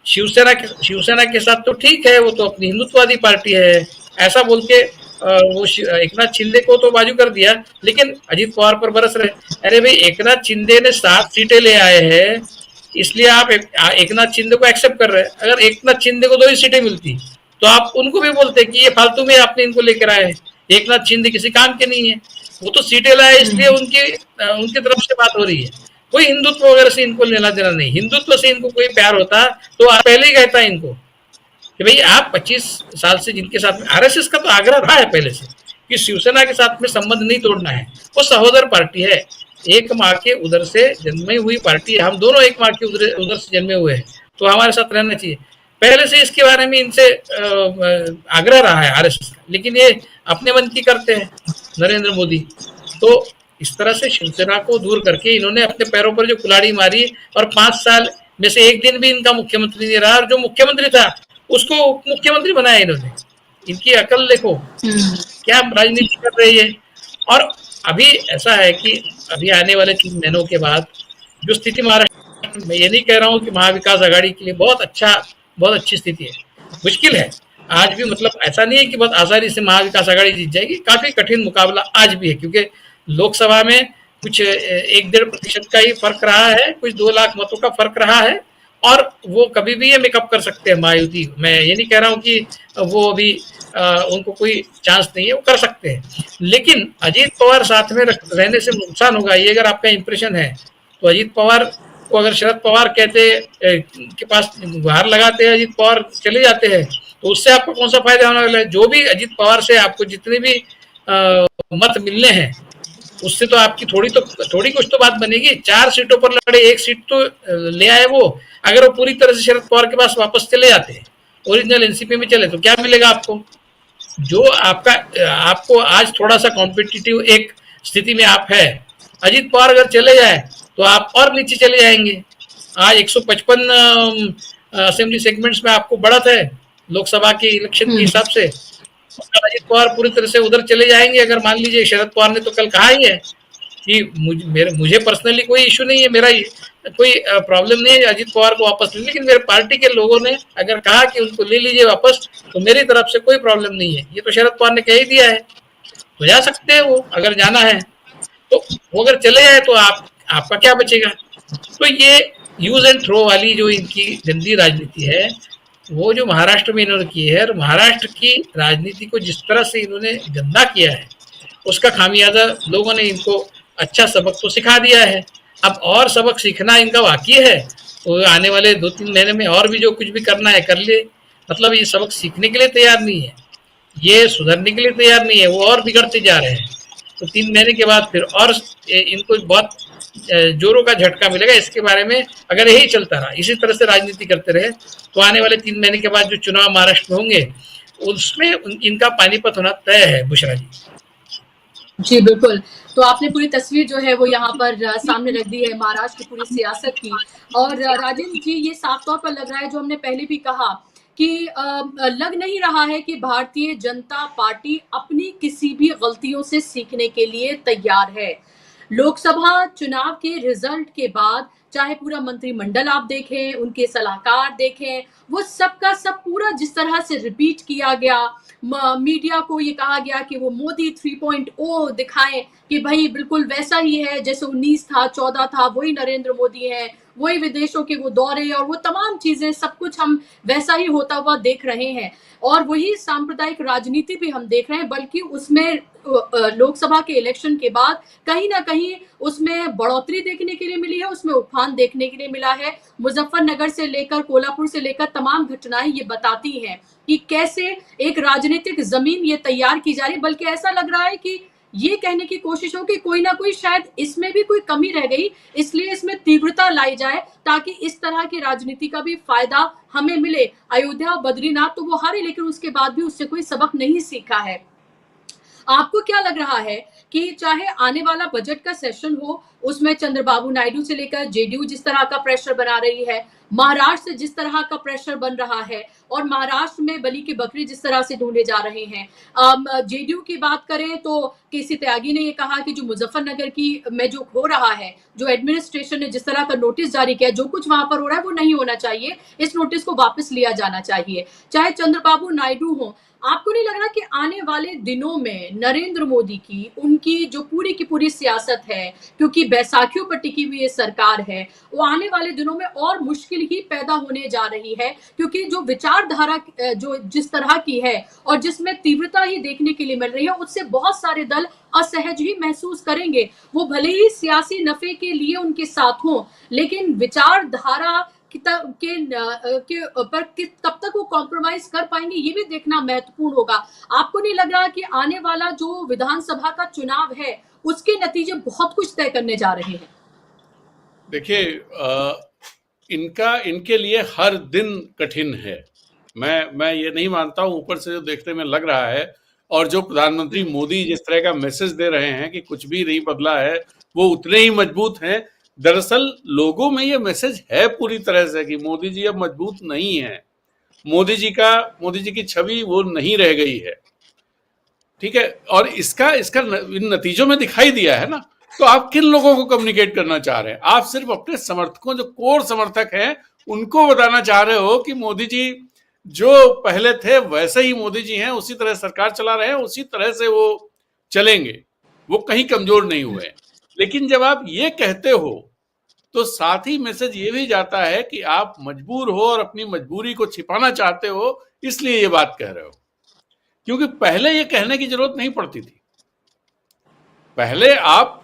शिवसेना के साथ तो ठीक है, वो तो अपनी हिंदुत्ववादी पार्टी है, ऐसा बोल के वो एकनाथ शिंदे को तो बाजू कर दिया, लेकिन अजीत पवार पर बरस रहे। अरे भाई, एकनाथ शिंदे ने 7 सीटें ले आए हैं, इसलिए आप एकनाथ शिंदे को एक्सेप्ट कर रहे हैं। अगर एकनाथ शिंदे को 2 ही सीटें मिलती तो आप उनको भी बोलते कि ये फालतू में आपने इनको लेकर आए हैं, एकनाथ शिंदे किसी काम के नहीं है, वो तो सीटें लाए इसलिए उनकी तरफ से बात हो रही है। कोई हिंदुत्व वगैरह से इनको लेना देना नहीं, हिंदुत्व से इनको कोई प्यार होता तो आप पहले ही कहता इनको कि भाई आप 25 साल से जिनके साथ में, आरएसएस का तो आग्रह रहा है पहले से कि शिवसेना के साथ में संबंध नहीं तोड़ना है, वो सहोदर पार्टी है, एक माँ के उधर से जन्मी हुई पार्टी है, हम दोनों एक माँ के उधर से जन्मे हुए हैं, तो हमारे साथ रहना चाहिए। पहले से इसके बारे में इनसे आग्रह रहा है आरएसएस का, लेकिन ये अपने मन की करते हैं नरेंद्र मोदी। तो इस तरह से शिवसेना को दूर करके इन्होंने अपने पैरों पर जो कुल्हाड़ी मारी, और 5 साल में से एक दिन भी इनका मुख्यमंत्री नहीं रहा, और जो मुख्यमंत्री था उसको मुख्यमंत्री बनाया इन्होंने। इनकी अकल देखो क्या राजनीति कर रही है। और अभी ऐसा है कि अभी आने वाले 3 महीनों के बाद जो स्थिति महाराष्ट्र में, ये नहीं कह रहा हूँ कि महाविकास आघाड़ी के लिए बहुत अच्छी स्थिति है, मुश्किल है आज भी, मतलब ऐसा नहीं है कि बहुत आसानी से महाविकास आघाड़ी जीत जाएगी, काफी कठिन मुकाबला आज भी है, क्योंकि लोकसभा में कुछ 1-1.5% का ही फर्क रहा है, कुछ 2 लाख मतों का फर्क रहा है, और वो कभी भी ये मेकअप कर सकते हैं महायुति। मैं ये नहीं कह रहा हूँ कि वो अभी उनको कोई चांस नहीं है, वो कर सकते हैं, लेकिन अजीत पवार साथ में रहने से नुकसान होगा। ये अगर आपका इंप्रेशन है तो अजीत पवार को अगर शरद पवार कहते के पास गुहार लगाते हैं, अजीत पवार चले जाते हैं, तो उससे आपको कौन सा फायदा होने वाला है? जो भी अजीत पवार से आपको जितने भी मत मिलने हैं, उससे तो आपकी थोड़ी कुछ तो बात बनेगी। 4 सीटों पर लड़े, 1 सीट तो ले आए वो। अगर वो पूरी तरह से शरद पवार के पास वापस चले जाते हैं, ओरिजिनल एनसीपी में चले, तो क्या मिलेगा आपको? जो आपको आज थोड़ा सा कॉम्पिटिटिव एक स्थिति में आप है, अजीत पवार अगर चले जाए तो आप और नीचे चले जाएंगे। आज 155 असेंबली सेगमेंट्स में आपको बढ़त है लोकसभा के इलेक्शन के हिसाब से, अगर अजित पवार पूरी तरह से उधर चले जाएंगे, अगर मान लीजिए शरद पवार ने तो कल कहा ही है कि मुझे पर्सनली कोई इशू नहीं है, मेरा कोई प्रॉब्लम नहीं है अजित पवार को वापस ले, लेकिन मेरे पार्टी के लोगों ने अगर कहा कि उनको ले लीजिए वापस, तो मेरी तरफ से कोई प्रॉब्लम नहीं है। ये तो शरद पवार ने कह ही दिया है, तो जा सकते हैं वो अगर जाना है तो। वो अगर चले जाए तो आपका क्या बचेगा? तो ये यूज एंड थ्रो वाली जो इनकी गंदी राजनीति है, वो जो महाराष्ट्र में इन्होंने की है, और महाराष्ट्र की राजनीति को जिस तरह से इन्होंने गंदा किया है, उसका खामियाजा लोगों ने इनको अच्छा सबक तो सिखा दिया है। अब और सबक सीखना इनका बाकी है, तो आने वाले 2-3 महीने में और भी जो कुछ भी करना है कर ले। मतलब ये सबक सीखने के लिए तैयार नहीं है, ये सुधरने के लिए तैयार नहीं है, वो और बिगड़ते जा रहे हैं। तो 3 महीने के बाद फिर और इनको बहुत जोरों का झटका मिलेगा। इसके बारे में अगर यही चलता रहा, इसी तरह से राजनीति करते रहे, तो आने वाले 3 महीने के बाद जो चुनाव महाराष्ट्र में होंगे, उसमें इनका पानीपत होना तय है। बुशरा जी। जी बिल्कुल, तो आपने पूरी तस्वीर जो है वो यहाँ पर सामने रख दी है महाराष्ट्र की पूरी सियासत की। और राजेंद्र जी, ये साफ तौर पर लग रहा है, जो हमने पहले भी कहा कि लग नहीं रहा है कि भारतीय जनता पार्टी अपनी किसी भी गलतियों से सीखने के लिए तैयार है। लोकसभा चुनाव के रिजल्ट के बाद चाहे पूरा मंत्रिमंडल आप देखें, उनके सलाहकार देखें, वो सबका सब पूरा जिस तरह से रिपीट किया गया, मीडिया को ये कहा गया कि वो मोदी 3.0 दिखाएं कि भाई बिल्कुल वैसा ही है जैसे 19 था, 14 था, वही नरेंद्र मोदी है, वही विदेशों के वो दौरे और वो तमाम चीजें, सब कुछ हम वैसा ही होता हुआ देख रहे हैं। और वही सांप्रदायिक राजनीति भी हम देख रहे हैं, बल्कि उसमें लोकसभा के इलेक्शन के बाद कहीं ना कहीं उसमें बढ़ोतरी देखने के लिए मिली है, उसमें उफान देखने के लिए मिला है। मुजफ्फरनगर से लेकर कोल्हापुर से लेकर तमाम घटनाएं ये बताती हैं कि कैसे एक राजनीतिक जमीन ये तैयार की जा रही है। बल्कि ऐसा लग रहा है कि ये कहने की कोशिश हो कि कोई ना कोई शायद इसमें भी कोई कमी रह गई, इसलिए इसमें तीव्रता लाई जाए ताकि इस तरह की राजनीति का भी फायदा हमें मिले। अयोध्या बद्रीनाथ तो वो हारे, लेकिन उसके बाद भी उससे कोई सबक नहीं सीखा है। आपको क्या लग रहा है कि चाहे आने वाला बजट का सेशन हो, उसमें चंद्रबाबू नायडू से लेकर जेडीयू जिस तरह का प्रेशर बना रही है, महाराष्ट्र से जिस तरह का प्रेशर बन रहा है, और महाराष्ट्र में बली की बकरी जिस तरह से ढूंढे जा रहे हैं, जेडीयू की बात करें तो केसी त्यागी ने ये कहा कि जो मुजफ्फरनगर की में जो हो रहा है, जो एडमिनिस्ट्रेशन ने जिस तरह का नोटिस जारी किया, जो कुछ वहां पर हो रहा है वो नहीं होना चाहिए, इस नोटिस को वापस लिया जाना चाहिए। चाहे चंद्रबाबू नायडू हो, आपको नहीं लग रहा कि आने वाले दिनों में नरेंद्र मोदी की, उनकी जो पूरी की पूरी सियासत है, क्योंकि बैसाखियों पर टिकी हुई ये सरकार है, वो आने वाले दिनों में और मुश्किल ही पैदा होने जा रही है? क्योंकि जो विचारधारा जो जिस तरह की है और जिसमें तीव्रता ही देखने के लिए मिल रही है, उससे बहुत सारे दल असहज ही महसूस करेंगे। वो भले ही सियासी नफे के लिए उनके साथ हों, लेकिन विचारधारा के ऊपर कब तक वो कॉम्प्रोमाइज कर पाएंगे, ये भी देखना महत्वपूर्ण होगा। आपको नहीं लग रहा कि आने वाला जो विधानसभा का चुनाव है, उसके नतीजे बहुत कुछ तय करने जा रहे हैं? देखिए, इनके लिए हर दिन कठिन है। मैं ये नहीं मानता हूं, ऊपर से जो देखने में लग रहा है, और जो प्रधानमंत्री मोदी जिस तरह का मैसेज दे रहे हैं कि कुछ भी नहीं बदला है, वो उतने ही मजबूत हैं। दरअसल लोगों में ये मैसेज है पूरी तरह से कि मोदी जी अब मजबूत नहीं है, मोदी जी की छवि वो नहीं रह गई है। ठीक है, और इसका इन नतीजों में दिखाई दिया है ना। तो आप किन लोगों को कम्युनिकेट करना चाह रहे हैं? आप सिर्फ अपने समर्थकों, जो कोर समर्थक हैं, उनको बताना चाह रहे हो कि मोदी जी जो पहले थे वैसे ही मोदी जी हैं, उसी तरह सरकार चला रहे हैं, उसी तरह से वो चलेंगे, वो कहीं कमजोर नहीं हुए। लेकिन जब आप ये कहते हो तो साथ ही मैसेज ये भी जाता है कि आप मजबूर हो और अपनी मजबूरी को छिपाना चाहते हो, इसलिए ये बात कह रहे हो। क्योंकि पहले ये कहने की जरूरत नहीं पड़ती थी। पहले आप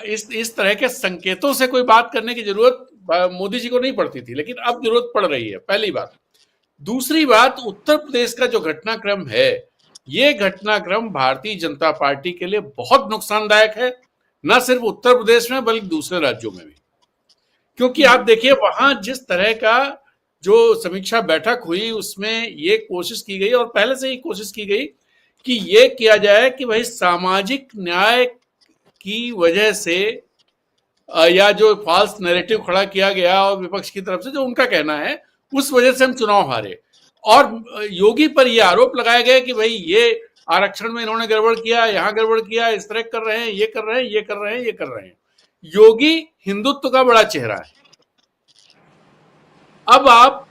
इस तरह के संकेतों से कोई बात करने की जरूरत मोदी जी को नहीं पड़ती थी, लेकिन अब जरूरत पड़ रही है, पहली बात। दूसरी बात, उत्तर प्रदेश का जो घटनाक्रम है, ये घटनाक्रम भारतीय जनता पार्टी के लिए बहुत नुकसानदायक है, न सिर्फ उत्तर प्रदेश में बल्कि दूसरे राज्यों में भी। क्योंकि आप देखिए, वहां जिस तरह का जो समीक्षा बैठक हुई, उसमें ये कोशिश की गई, और पहले से ही कोशिश की गई कि ये किया जाए कि भाई सामाजिक न्याय की वजह से, या जो फॉल्स नैरेटिव खड़ा किया गया और विपक्ष की तरफ से जो उनका कहना है, उस वजह से हम चुनाव हारे। और योगी पर यह आरोप लगाया गया कि भाई ये आरक्षण में इन्होंने गड़बड़ किया, यहां गड़बड़ किया, इस तरह कर रहे हैं, ये कर रहे हैं, ये कर रहे हैं, ये कर रहे हैं। योगी हिंदुत्व का बड़ा चेहरा है। अब आप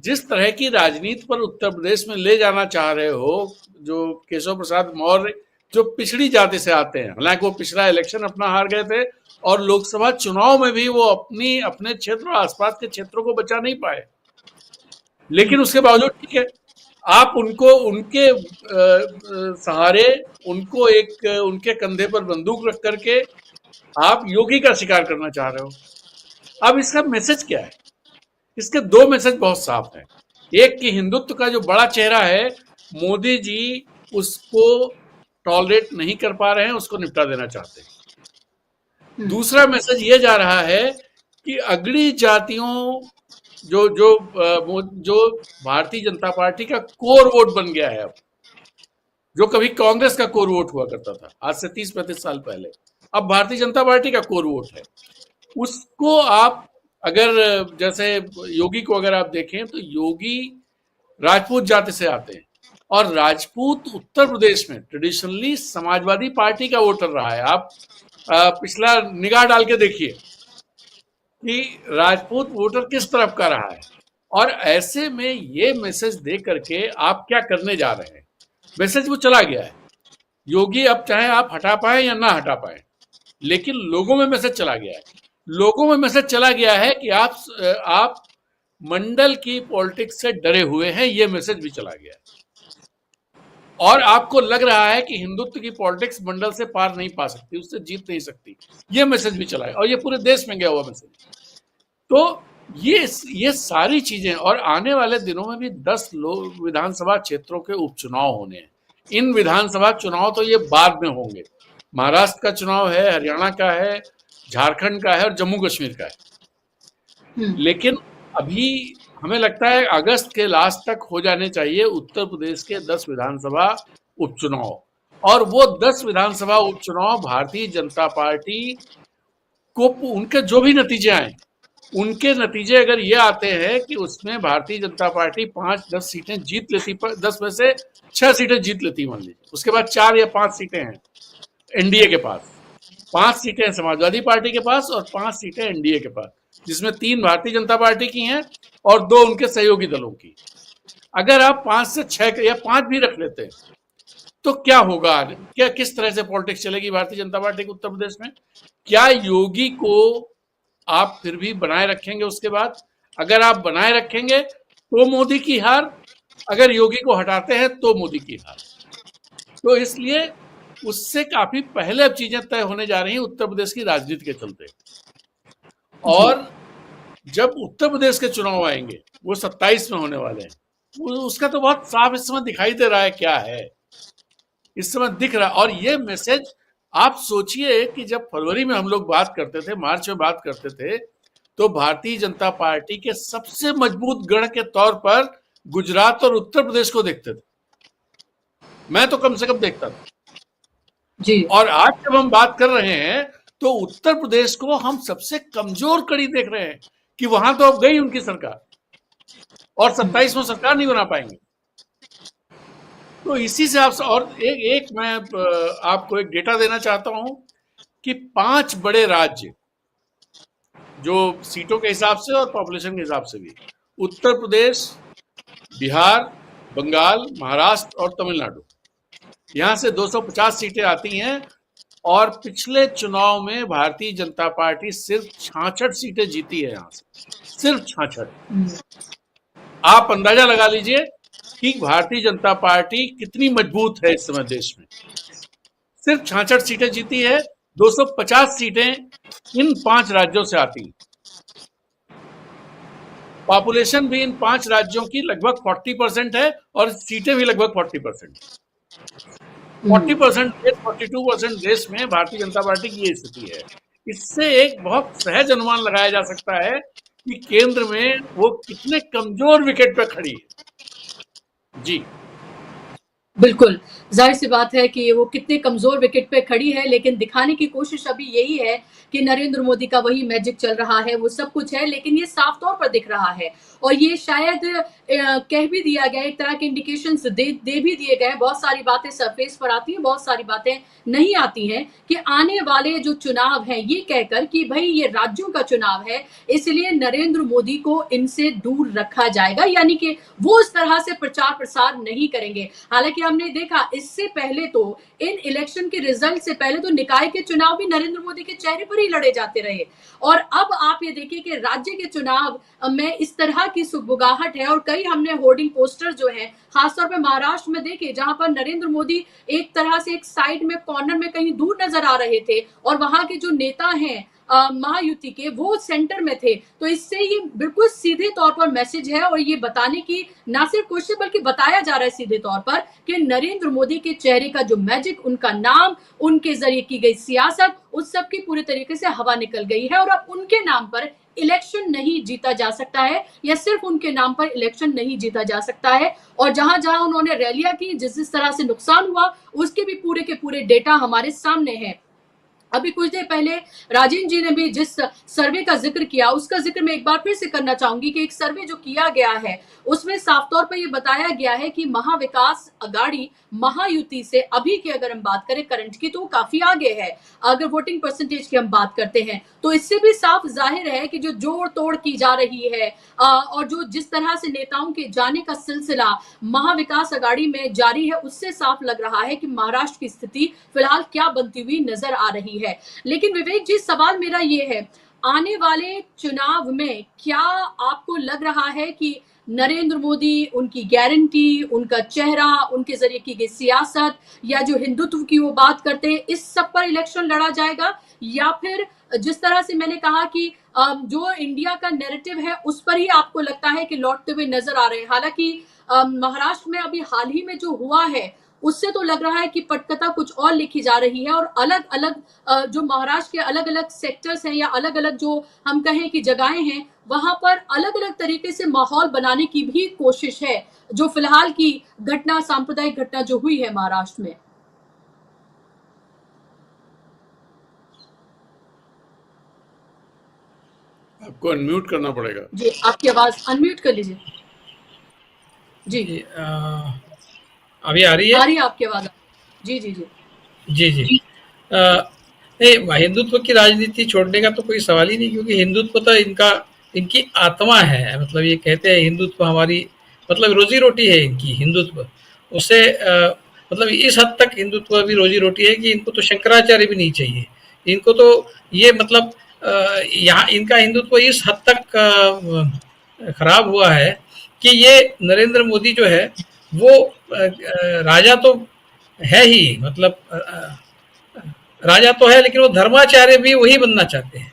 जिस तरह की राजनीति पर उत्तर प्रदेश में ले जाना चाह रहे हो, जो केशव प्रसाद मौर्य जो पिछड़ी जाति से आते हैं, हालांकि वो पिछला इलेक्शन अपना हार गए थे और लोकसभा चुनाव में भी वो अपने क्षेत्र और आसपास के क्षेत्रों को बचा नहीं पाए, लेकिन उसके बावजूद ठीक है, आप उनको उनके सहारे, उनको एक उनके कंधे पर बंदूक रख करके आप योगी का शिकार करना चाह रहे हो। अब इसका मैसेज क्या है? इसके दो मैसेज बहुत साफ हैं। एक कि हिंदुत्व का जो बड़ा चेहरा है, मोदी जी उसको टॉलरेट नहीं कर पा रहे हैं, उसको निपटा देना चाहते हैं। दूसरा मैसेज ये जा रहा है कि अगड़ी जातियों जो भारतीय जनता पार्टी का कोर वोट बन गया है, अब जो कभी कांग्रेस का कोर वोट हुआ करता था आज से 30-35 साल पहले, अब भारतीय जनता पार्टी का कोर वोट है। उसको आप अगर जैसे योगी को अगर आप देखें तो योगी राजपूत जाति से आते हैं और राजपूत उत्तर प्रदेश में ट्रेडिशनली समाजवादी पार्टी का वोटर रहा है। आप पिछला निगाह डाल के देखिए कि राजपूत वोटर किस तरफ का रहा है। और ऐसे में ये मैसेज दे करके आप क्या करने जा रहे हैं? मैसेज वो चला गया है। योगी अब चाहे आप हटा पाए या ना हटा पाए, लेकिन लोगों में मैसेज चला गया है। लोगों में मैसेज चला गया है कि आप मंडल की पॉलिटिक्स से डरे हुए हैं, ये मैसेज भी चला गया है। और आपको लग रहा है कि हिंदुत्व की पॉलिटिक्स मंडल से पार नहीं पा सकती, उससे जीत नहीं सकती, ये मैसेज भी चला है और ये पूरे देश में गया हुआ मैसेज। तो ये सारी चीजें, और आने वाले दिनों में भी 10 विधानसभा क्षेत्रों के उपचुनाव होने हैं। इन विधानसभा चुनाव तो ये बाद में होंगे। महाराष्ट्र का चुनाव है, हरियाणा का है, झारखंड का है और जम्मू कश्मीर का है। लेकिन अभी हमें लगता है अगस्त के लास्ट तक हो जाने चाहिए उत्तर प्रदेश के 10 विधानसभा उपचुनाव। और वो 10 विधानसभा उपचुनाव भारतीय जनता पार्टी को उनके जो भी नतीजे आए, उनके नतीजे अगर ये आते हैं कि उसमें भारतीय जनता पार्टी 5-10 सीटें जीत लेती, 10 में से 6 सीटें जीत लेती मान लीजिए, उसके बाद 4 या 5 सीटें हैं एनडीए के पास, 5 सीटें समाजवादी पार्टी के पास और 5 सीटें एनडीए के पास, जिसमें 3 भारतीय जनता पार्टी की हैं और 2 उनके सहयोगी दलों की। अगर आप 5 से 6 या 5 भी रख लेते हैं तो क्या होगा? क्या किस तरह से पॉलिटिक्स चलेगी भारतीय जनता पार्टी के उत्तर प्रदेश में? क्या योगी को आप फिर भी बनाए रखेंगे? उसके बाद अगर आप बनाए रखेंगे तो मोदी की हार, अगर योगी को हटाते हैं तो मोदी की हार। तो इसलिए उससे काफी पहले अब चीजें तय होने जा रही हैं उत्तर प्रदेश की राजनीति के चलते। और जब उत्तर प्रदेश के चुनाव आएंगे, वो 27 में होने वाले हैं, उसका तो बहुत साफ इस समय दिखाई दे रहा है क्या है, इस समय दिख रहा है। और ये मैसेज आप सोचिए कि जब फरवरी में हम लोग बात करते थे, मार्च में बात करते थे, तो भारतीय जनता पार्टी के सबसे मजबूत गढ़ के तौर पर गुजरात और उत्तर प्रदेश को देखते थे। मैं तो कम से कम देखता था जी। और आज जब हम बात कर रहे हैं तो उत्तर प्रदेश को हम सबसे कमजोर कड़ी देख रहे हैं कि वहां तो अब गई उनकी सरकार और 27 में सरकार नहीं बना पाएंगे। तो इसी से आप, और एक मैं आपको एक डेटा देना चाहता हूं कि 5 बड़े राज्य जो सीटों के हिसाब से और पॉपुलेशन के हिसाब से भी, उत्तर प्रदेश, बिहार, बंगाल, महाराष्ट्र और तमिलनाडु, यहां से 250 सीटें आती हैं। और पिछले चुनाव में भारतीय जनता पार्टी सिर्फ 66 सीटें जीती है, यहां से सिर्फ 66। आप अंदाजा लगा लीजिए कि भारतीय जनता पार्टी कितनी मजबूत है इस समय देश में। सिर्फ 66 सीटें जीती है, 250 सीटें इन 5 राज्यों से आती। पॉपुलेशन भी इन 5 राज्यों की लगभग 40% है और सीटें भी लगभग 40%। 40% 42% देश में भारतीय जनता पार्टी की ये स्थिति है। इससे एक बहुत सहज अनुमान लगाया जा सकता है कि केंद्र में वो कितने कमजोर विकेट पर खड़ी है। जी बिल्कुल, ज़ाहिर-सी बात है कि वो कितने कमज़ोर विकेट पे खड़ी है, लेकिन दिखाने की कोशिश अभी यही है कि नरेंद्र मोदी का वही मैजिक चल रहा है, वो सब कुछ है, लेकिन ये साफ तौर पर दिख रहा है। और ये शायद कह भी दिया गया है, एक तरह के इंडिकेशंस दे भी दिए गए हैं, बहुत सारी बातें सरफ़ेस पर आती हैं, बहुत सारी बातें नहीं आती हैं कि आने वाले जो चुनाव हैं, ये कहकर कि भई ये राज्यों का चुनाव है, इसलिए नरेंद्र मोदी को इनसे दूर रखा जाएगा, यानी कि वो उस तरह से प्रचार-प्रसार नहीं करेंगे। हालाँकि हमने देखा इससे पहले तो इन इलेक्शन के रिजल्ट से पहले तो निकाय के चुनाव भी नरेंद्र मोदी के चेहरे पर ही लड़े जाते रहे और अब आप ये देखिए कि राज्य के चुनाव में इस तरह की सुगबुगाहट है और कई हमने होर्डिंग पोस्टर जो है खासतौर पे महाराष्ट्र में देखे जहां पर नरेंद्र मोदी एक तरह से एक साइड में कॉर्नर में कहीं दूर नजर आ रहे थे और वहां के जो नेता हैं महायुति के वो सेंटर में थे। तो इससे ये बिल्कुल सीधे तौर पर मैसेज है और ये बताने की ना सिर्फ कोशिश बल्कि बताया जा रहा है सीधे तौर पर कि नरेंद्र मोदी के चेहरे का जो मैजिक, उनका नाम, उनके जरिए की गई सियासत, उस सब की पूरी तरीके से हवा निकल गई है और अब उनके नाम पर इलेक्शन नहीं जीता जा सकता है या सिर्फ उनके नाम पर इलेक्शन नहीं जीता जा सकता है। और जहां जहां उन्होंने रैलियां की, जिस तरह से नुकसान हुआ, उसके भी पूरे के पूरे डेटा हमारे सामने है। अभी कुछ देर पहले राजेंद्र जी ने भी जिस सर्वे का जिक्र किया उसका जिक्र मैं एक बार फिर से करना चाहूंगी कि एक सर्वे जो किया गया है उसमें साफ तौर पर यह बताया गया है कि महाविकास अघाड़ी महायुति से अभी की अगर हम बात करें करंट की तो वो काफी आगे है। अगर वोटिंग परसेंटेज की हम बात करते हैं तो इससे भी साफ जाहिर है कि जो जोड़ तोड़ की जा रही है और जो जिस तरह से नेताओं के जाने का सिलसिला महाविकास अघाड़ी में जारी है उससे साफ लग रहा है कि महाराष्ट्र की स्थिति फिलहाल क्या बनती हुई नजर आ रही है। लेकिन विवेक जी सवाल मेरा ये है, आने वाले चुनाव में क्या आपको लग रहा है कि नरेंद्र मोदी, उनकी गारंटी, उनका चेहरा, उनके जरिए की गई सियासत या जो हिंदुत्व की वो बात करते हैं इस सब पर इलेक्शन लड़ा जाएगा या फिर जिस तरह से मैंने कहा कि जो इंडिया का नैरेटिव है उस पर ही आपको लगता है कि लौटते हुए नजर आ रहे हैं। हालांकि महाराष्ट्र में अभी हाल ही में जो हुआ है उससे तो लग रहा है कि पटकथा कुछ और लिखी जा रही है और अलग अलग जो महाराष्ट्र के अलग अलग सेक्टर्स हैं या अलग अलग जो हम कहें कि जगहें हैं वहां पर अलग अलग तरीके से माहौल बनाने की भी कोशिश है जो फिलहाल की घटना, सांप्रदायिक घटना जो हुई है महाराष्ट्र में। आपको अनम्यूट करना पड़ेगा जी, आपकी आवाज अनम्यूट कर लीजिए। जी जी, अभी आ रही है? आ रही है आपकी आवाज। जी जी जी जी जी। नहीं, हिंदुत्व की राजनीति छोड़ने का तो कोई सवाल ही नहीं, क्योंकि हिंदुत्व तो इनकी आत्मा है। मतलब ये कहते हैं हिंदुत्व हमारी मतलब रोजी रोटी है इनकी, हिंदुत्व उससे मतलब इस हद तक हिंदुत्व भी रोजी रोटी है कि इनको तो शंकराचार्य भी नहीं चाहिए। इनको तो ये मतलब यहाँ इनका हिंदुत्व इस हद तक खराब हुआ है कि ये नरेंद्र मोदी जो है वो राजा तो है ही, मतलब राजा तो है, लेकिन वो धर्माचार्य भी वही बनना चाहते हैं।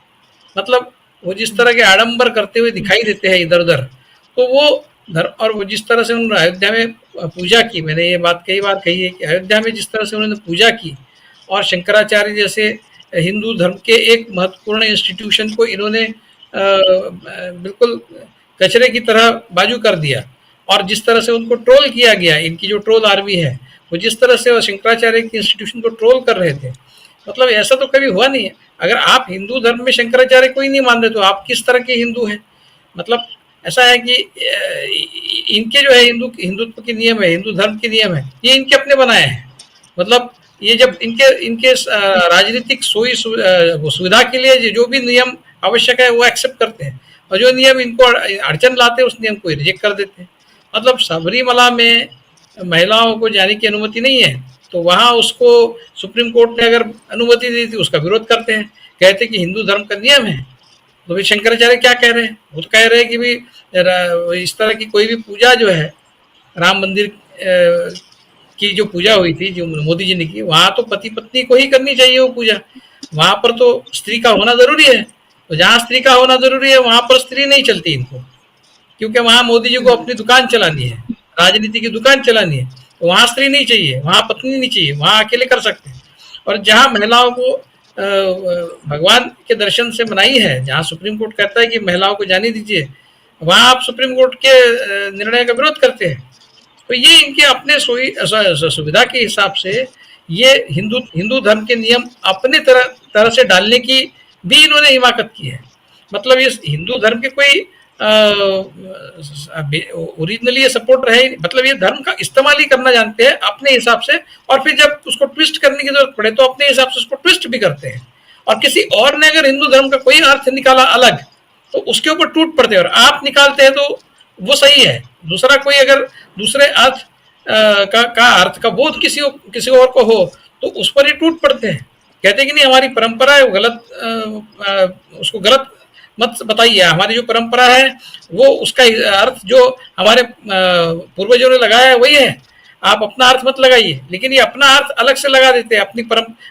मतलब वो जिस तरह के आडंबर करते हुए दिखाई देते हैं इधर उधर, तो वो और वो जिस तरह से उन्होंने अयोध्या में पूजा की, मैंने ये बात कई बार कही है कि अयोध्या में जिस तरह से उन्होंने पूजा की और शंकराचार्य जैसे हिंदू धर्म के एक महत्वपूर्ण इंस्टीट्यूशन को इन्होंने बिल्कुल कचरे की तरह बाजू कर दिया और जिस तरह से उनको ट्रोल किया गया, इनकी जो ट्रोल आर्मी है वो जिस तरह से शंकराचार्य की इंस्टीट्यूशन को ट्रोल कर रहे थे, मतलब ऐसा तो कभी हुआ नहीं है। अगर आप हिंदू धर्म में शंकराचार्य को ही नहीं मान रहे तो आप किस तरह के हिंदू हैं? मतलब ऐसा है कि इनके जो है हिंदुत्व के नियम है, हिंदू धर्म के नियम है, ये इनके अपने बनाए हैं। मतलब ये जब इनके राजनीतिक सुविधा के लिए जो भी नियम आवश्यक है वो एक्सेप्ट करते हैं और जो नियम इनको अड़चन लाते हैं उस नियम को रिजेक्ट कर देते हैं। मतलब सबरीमला में महिलाओं को जाने की अनुमति नहीं है तो वहाँ उसको सुप्रीम कोर्ट ने अगर अनुमति दी थी उसका विरोध करते हैं, कहते हैं कि हिंदू धर्म का नियम है। तो भाई शंकराचार्य क्या कह रहे हैं? वो तो कह रहे हैं कि भाई इस तरह की कोई भी पूजा जो है, राम मंदिर की जो पूजा हुई थी जो मोदी जी ने की, वहाँ तो पति पत्नी को ही करनी चाहिए वो पूजा, वहाँ पर तो स्त्री का होना जरूरी है। तो जहाँ स्त्री का होना जरूरी है वहाँ पर स्त्री नहीं चलती इनको, क्योंकि वहाँ मोदी जी को अपनी दुकान चलानी है, राजनीति की दुकान चलानी है, तो वहाँ स्त्री नहीं चाहिए, वहाँ पत्नी नहीं चाहिए, वहाँ अकेले कर सकते हैं। और जहाँ महिलाओं को भगवान के दर्शन से मनाही है, जहाँ सुप्रीम कोर्ट कहता है कि महिलाओं को जाने दीजिए, वहाँ आप सुप्रीम कोर्ट के निर्णय का विरोध करते हैं। तो ये इनके अपने सुविधा के हिसाब से ये हिंदू हिंदू धर्म के नियम अपने तरह से डालने की भी इन्होंने हिमाकत की है। मतलब ये हिंदू धर्म के कोई ओरिजिनली ये सपोर्ट रहे, मतलब ये धर्म का इस्तेमाल ही करना जानते हैं अपने हिसाब से, और फिर जब उसको ट्विस्ट करने की जरूरत पड़े तो अपने हिसाब से उसको ट्विस्ट भी करते हैं। और किसी और ने अगर हिंदू धर्म का कोई अर्थ निकाला अलग तो उसके ऊपर टूट पड़ते हैं, और आप निकालते हैं तो वो सही है, दूसरा कोई अगर दूसरे अर्थ का अर्थ का बोध किसी और को हो तो उस पर ही टूट पड़ते हैं। कहते हैं कि नहीं हमारी परंपरा है वो गलत, उसको गलत मत बताइए, हमारी जो परंपरा है वो उसका अर्थ जो हमारे पूर्वजों ने लगाया है वही है, आप अपना अर्थ मत लगाइए। लेकिन ये अपना अर्थ अलग से लगा देते हैं अपनी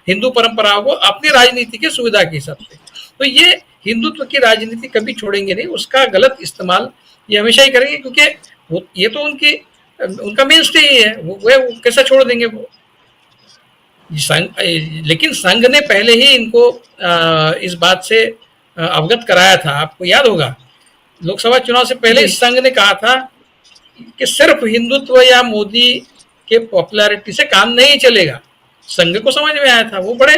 हिंदू परंपराओं को अपनी राजनीति की सुविधा के हिसाब से। तो ये हिंदुत्व की राजनीति कभी छोड़ेंगे नहीं, उसका गलत इस्तेमाल ये हमेशा ही करेंगे, क्योंकि ये तो उनका मेन स्टे ही है, वो कैसे छोड़ देंगे वो। लेकिन संघ ने पहले ही इनको इस बात से अवगत कराया था। आपको याद होगा लोकसभा चुनाव से पहले इस संघ ने कहा था कि सिर्फ हिंदुत्व या मोदी के पॉपुलैरिटी से काम नहीं चलेगा। संघ को समझ में आया था, वो बड़े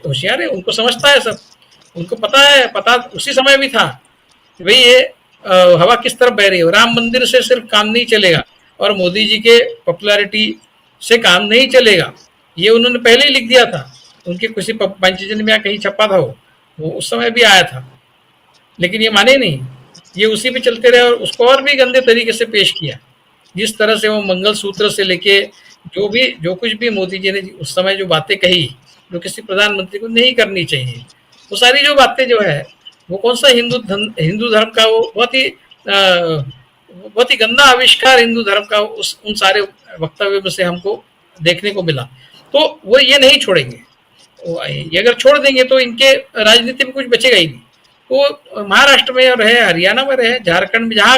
होशियार है, उनको समझता है सब, उनको पता उसी समय भी था कि भाई ये हवा किस तरफ बह रही है। राम मंदिर से सिर्फ काम नहीं चलेगा और मोदी जी के पॉपुलैरिटी से काम नहीं चलेगा, ये उन्होंने पहले ही लिख दिया था। उनके किसी पंचजन में कहीं छपा था वो उस समय भी आया था, लेकिन ये माने नहीं, ये उसी पे चलते रहे और उसको और भी गंदे तरीके से पेश किया। जिस तरह से वो मंगलसूत्र से लेके जो कुछ भी मोदी जी ने उस समय जो बातें कही जो किसी प्रधानमंत्री को नहीं करनी चाहिए, वो सारी जो बातें जो है वो कौन सा हिंदू धर्म का वो बहुत ही गंदा आविष्कार हिंदू धर्म का उन सारे वक्तव्य में से हमको देखने को मिला। तो वो ये नहीं छोड़ेंगे, ये अगर छोड़ देंगे तो इनके राजनीति में कुछ बचेगा ही नहीं। वो महाराष्ट्र में रहे, हरियाणा में रहे, झारखंड में जहाँ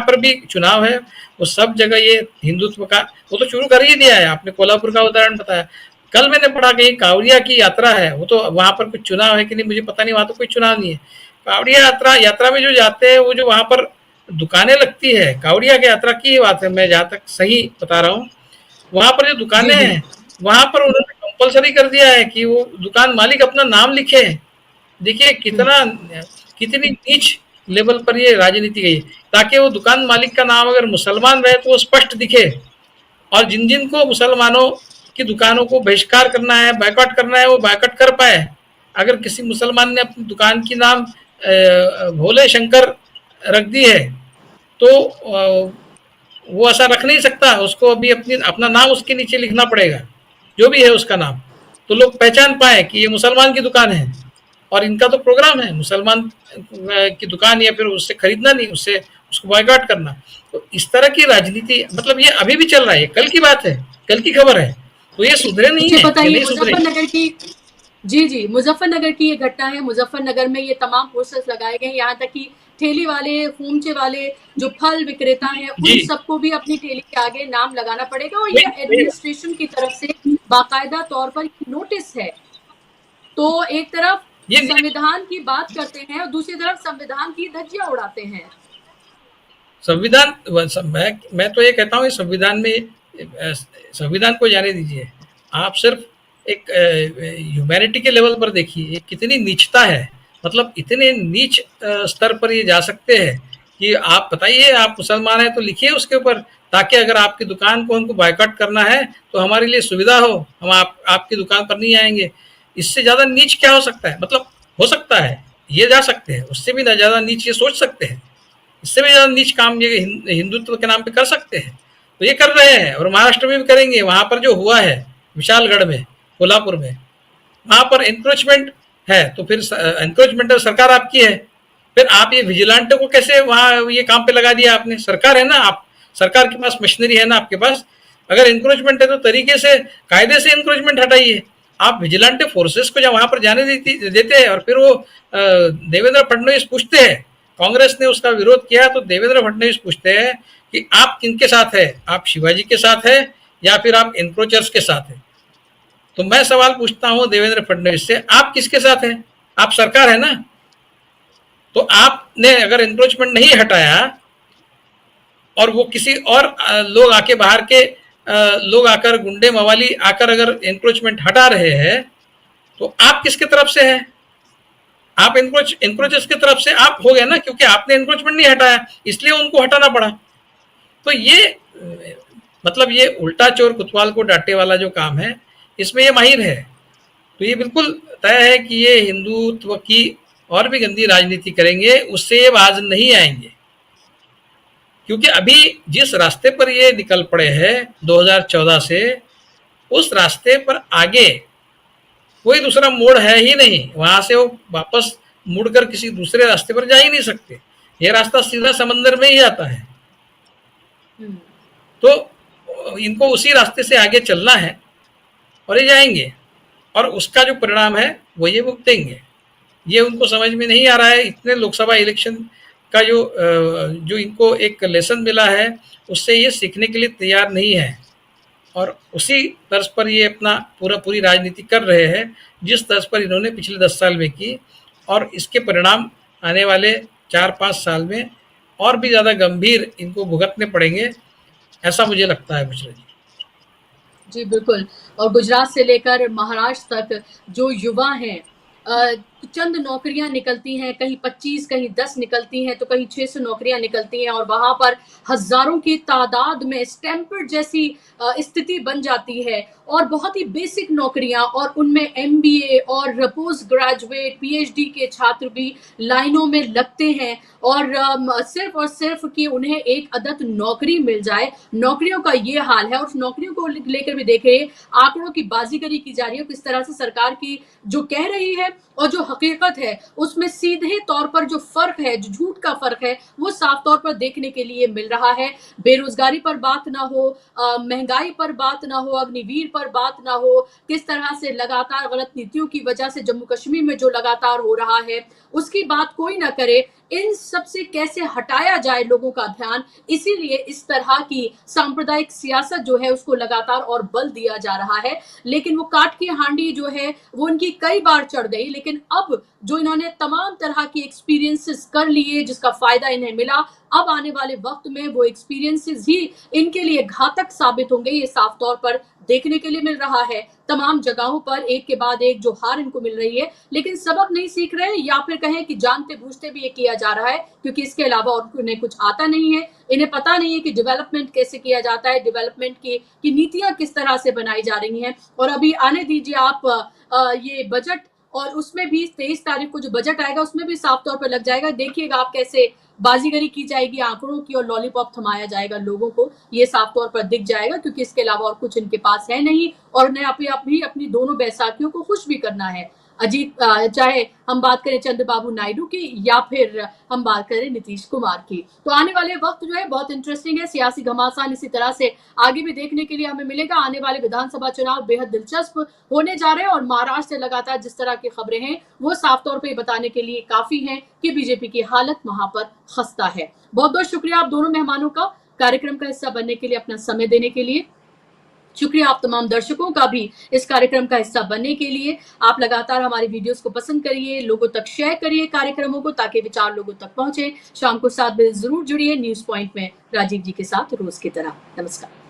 पर भी चुनाव है वो सब जगह ये हिंदुत्व का वो तो शुरू कर ही दिया है। आपने कोल्हापुर का उदाहरण बताया, कल मैंने पढ़ा कि कांवड़िया की यात्रा है, वो तो वहां पर कुछ चुनाव है कि नहीं मुझे पता नहीं, वहां तो कोई चुनाव नहीं है। कांवड़िया यात्रा में जो जाते हैं वो जो वहां पर दुकानें लगती है, कांवड़िया की यात्रा की बात है, मैं जहाँ तक सही बता रहा हूँ, वहां पर जो दुकानें हैं वहां पर उन्होंने कंपलसरी कर दिया है कि वो दुकान मालिक अपना नाम लिखे। देखिए कितनी नीच लेवल पर ये राजनीति गई, ताकि वो दुकान मालिक का नाम अगर मुसलमान रहे तो वो स्पष्ट दिखे, और जिन जिन को मुसलमानों की दुकानों को बहिष्कार करना है, बायकॉट करना है, वो बायकॉट कर पाए। अगर किसी मुसलमान ने अपनी दुकान की नाम भोले शंकर रख दी है तो वो ऐसा रख नहीं सकता, उसको अभी अपना नाम उसके नीचे लिखना पड़ेगा, जो भी है उसका नाम, तो लोग पहचान पाए कि ये मुसलमान की दुकान है। और इनका तो प्रोग्राम है मुसलमान की दुकान या फिर उससे खरीदना नहीं, उसको बॉयकॉट करना। तो इस तरह की राजनीति मतलब ये अभी भी चल रहा है, कल की बात है, कल की खबर है, तो ये सुधरे नहीं है। बताइए मुजफ्फरनगर की जी मुजफ्फरनगर की ये घटना है। मुजफ्फरनगर में ये तमाम पोस्टर्स लगाए गए, यहाँ तक कि ठेली वाले, खोमचे वाले, जो फल विक्रेता हैं उन सबको भी अपनी ठेली के आगे नाम लगाना पड़ेगा, और ये एडमिनिस्ट्रेशन की तरफ से बाकायदा तौर पर नोटिस है। तो एक तरफ संविधान की बात करते हैं और दूसरी तरफ संविधान की धज्जियां उड़ाते हैं। संविधान मैं तो ये कहता हूँ संविधान को जाने दीजिए, आप सिर्फ एक ह्यूमैनिटी के लेवल पर देखिए कितनी नीचता है। मतलब इतने नीच स्तर पर ये जा सकते हैं कि आप बताइए, आप मुसलमान हैं तो लिखिए उसके ऊपर, ताकि अगर आपकी दुकान को हमको बायकॉट करना है तो हमारे लिए सुविधा हो, हम आपकी दुकान पर नहीं आएंगे। इससे ज़्यादा नीच क्या हो सकता है? मतलब हो सकता है ये जा सकते हैं, उससे भी ज़्यादा नीच ये सोच सकते हैं, इससे भी ज़्यादा नीच काम ये हिंदुत्व के नाम पे कर सकते हैं। तो ये कर रहे हैं और महाराष्ट्र में भी करेंगे। वहाँ पर जो हुआ है विशालगढ़ में, कोल्हापुर में, वहाँ पर इंक्रोचमेंट है, तो फिर इंक्रोचमेंट सरकार आपकी है, फिर आप ये विजिलेंटो को कैसे वहाँ ये काम पे लगा दिया आपने? सरकार है ना, आप सरकार के पास मशीनरी है ना आपके पास। अगर इंक्रोचमेंट है तो तरीके से कायदे से इंक्रोचमेंट हटाइए। आप विजिलेंटे फोर्सेस को जब वहां पर जाने देते हैं और फिर वो देवेंद्र फडणवीस पूछते हैं, कांग्रेस ने उसका विरोध किया तो देवेंद्र फडणवीस पूछते हैं कि आप किनके साथ है, आप शिवाजी के साथ है या फिर आप इंक्रोचर्स के साथ है? तो मैं सवाल पूछता हूं देवेंद्र फडणवीस से, आप किसके साथ हैं? आप सरकार है ना, तो आपने अगर इंक्रोचमेंट नहीं हटाया और वो किसी और लोग आके बाहर के लोग आकर गुंडे मवाली आकर अगर एंक्रोचमेंट हटा रहे हैं तो आप किसके तरफ से हैं? आप एंक्रोचर्स की तरफ से आप हो गए ना, क्योंकि आपने एंक्रोचमेंट नहीं हटाया इसलिए उनको हटाना पड़ा। तो ये मतलब ये उल्टा चोर कुतवाल को डांटे वाला जो काम है इसमें ये माहिर है। तो ये बिल्कुल तय है कि ये हिंदुत्व की और भी गंदी राजनीति करेंगे, उससे ये बाज नहीं आएंगे। क्योंकि अभी जिस रास्ते पर ये निकल पड़े हैं 2014 से, उस रास्ते पर आगे कोई दूसरा मोड़ है ही नहीं। वहां से वो वापस मुड़कर किसी दूसरे रास्ते पर जा ही नहीं सकते। ये रास्ता सीधा समंदर में ही आता है। तो इनको उसी रास्ते से आगे चलना है और ये जाएंगे, और उसका जो परिणाम है वो ये भुगतेंगे। ये उनको समझ में नहीं आ रहा है। इतने लोकसभा इलेक्शन का जो इनको एक लेसन मिला है उससे ये सीखने के लिए तैयार नहीं है, और उसी तर्ज पर ये अपना पूरी राजनीति कर रहे हैं जिस तर्ज पर इन्होंने पिछले 10 साल में की। और इसके परिणाम आने वाले 4-5 साल में और भी ज़्यादा गंभीर इनको भुगतने पड़ेंगे, ऐसा मुझे लगता है बुशरा जी। जी बिल्कुल। और गुजरात से लेकर महाराष्ट्र तक जो युवा हैं, चंद नौकरियां निकलती हैं, कहीं 25 कहीं 10 निकलती हैं तो कहीं 600 नौकरियां निकलती हैं, और वहां पर हजारों की तादाद में स्टैम्पर्ड जैसी स्थिति बन जाती है, और बहुत ही बेसिक नौकरियां, और उनमें MBA और पोस्ट ग्रेजुएट PhD के छात्र भी लाइनों में लगते हैं, और सिर्फ और सिर्फ कि उन्हें एक अदद नौकरी मिल जाए। नौकरियों का ये हाल है, और उस नौकरियों को लेकर भी देखिए आंकड़ों की बाजीगरी की जा रही है, किस तरह से सरकार की जो कह रही है और जो हकीकत है उसमें सीधे तौर पर जो फर्क है, जो झूठ का फर्क है, वो साफ तौर पर देखने के लिए मिल रहा है। बेरोजगारी पर बात ना हो, महंगाई पर बात ना हो, अग्निवीर पर बात ना हो, किस तरह से लगातार गलत नीतियों की वजह से जम्मू कश्मीर में जो लगातार हो रहा है उसकी बात कोई ना करे। इन सब से कैसे हटाया जाए लोगों का ध्यान, इसीलिए इस तरह की सांप्रदायिक सियासत जो है उसको लगातार और बल दिया जा रहा है। लेकिन वो काट की हांडी जो है वो इनकी कई बार चढ़ गई, लेकिन अब जो इन्होंने तमाम तरह की एक्सपीरियंसेस कर लिए जिसका फायदा इन्हें मिला, अब आने वाले वक्त में वो एक्सपीरियंसेस ही इनके लिए घातक साबित होंगे। ये साफ तौर पर देखने के लिए मिल रहा है। तमाम जगहों पर एक के बाद एक जो हार इनको मिल रही है, लेकिन सबक नहीं सीख रहे, या फिर कहें कि जानते बूझते भी ये किया जा रहा है, क्योंकि इसके अलावा और उन्हें कुछ आता नहीं है। इन्हें पता नहीं है कि डेवलपमेंट कैसे किया जाता है, डेवलपमेंट की नीतियां किस तरह से बनाई जा रही हैं। और अभी आने दीजिए आप ये बजट, और उसमें भी 23 तारीख को जो बजट आएगा उसमें भी साफ तौर पर लग जाएगा। देखिएगा आप कैसे बाजीगरी की जाएगी आंकड़ों की, और लॉलीपॉप थमाया जाएगा लोगों को, ये साफ तौर पर दिख जाएगा, क्योंकि इसके अलावा और कुछ इनके पास है नहीं। और उन्हें अपनी दोनों बैसाखियों को खुश भी करना है। अजीत, चाहे हम बात करें चंद्रबाबू नायडू की या फिर हम बात करें नीतीश कुमार की। तो आने वाले वक्त जो है बहुत इंटरेस्टिंग है। सियासी घमासान इसी तरह से आगे भी देखने के लिए हमें मिलेगा। आने वाले विधानसभा चुनाव बेहद दिलचस्प होने जा रहे हैं, और महाराष्ट्र से लगातार जिस तरह की खबरें हैं वो साफ तौर पर बताने के लिए काफी है कि बीजेपी की हालत वहां पर खस्ता है। बहुत बहुत शुक्रिया आप दोनों मेहमानों का कार्यक्रम का हिस्सा बनने के लिए, अपना समय देने के लिए। शुक्रिया आप तमाम दर्शकों का भी इस कार्यक्रम का हिस्सा बनने के लिए। आप लगातार हमारी वीडियोस को पसंद करिए, लोगों तक शेयर करिए कार्यक्रमों को, ताकि विचार लोगों तक पहुंचे। शाम को 7 बजे जरूर जुड़िए न्यूज पॉइंट में राजीव जी के साथ रोज की तरह। नमस्कार।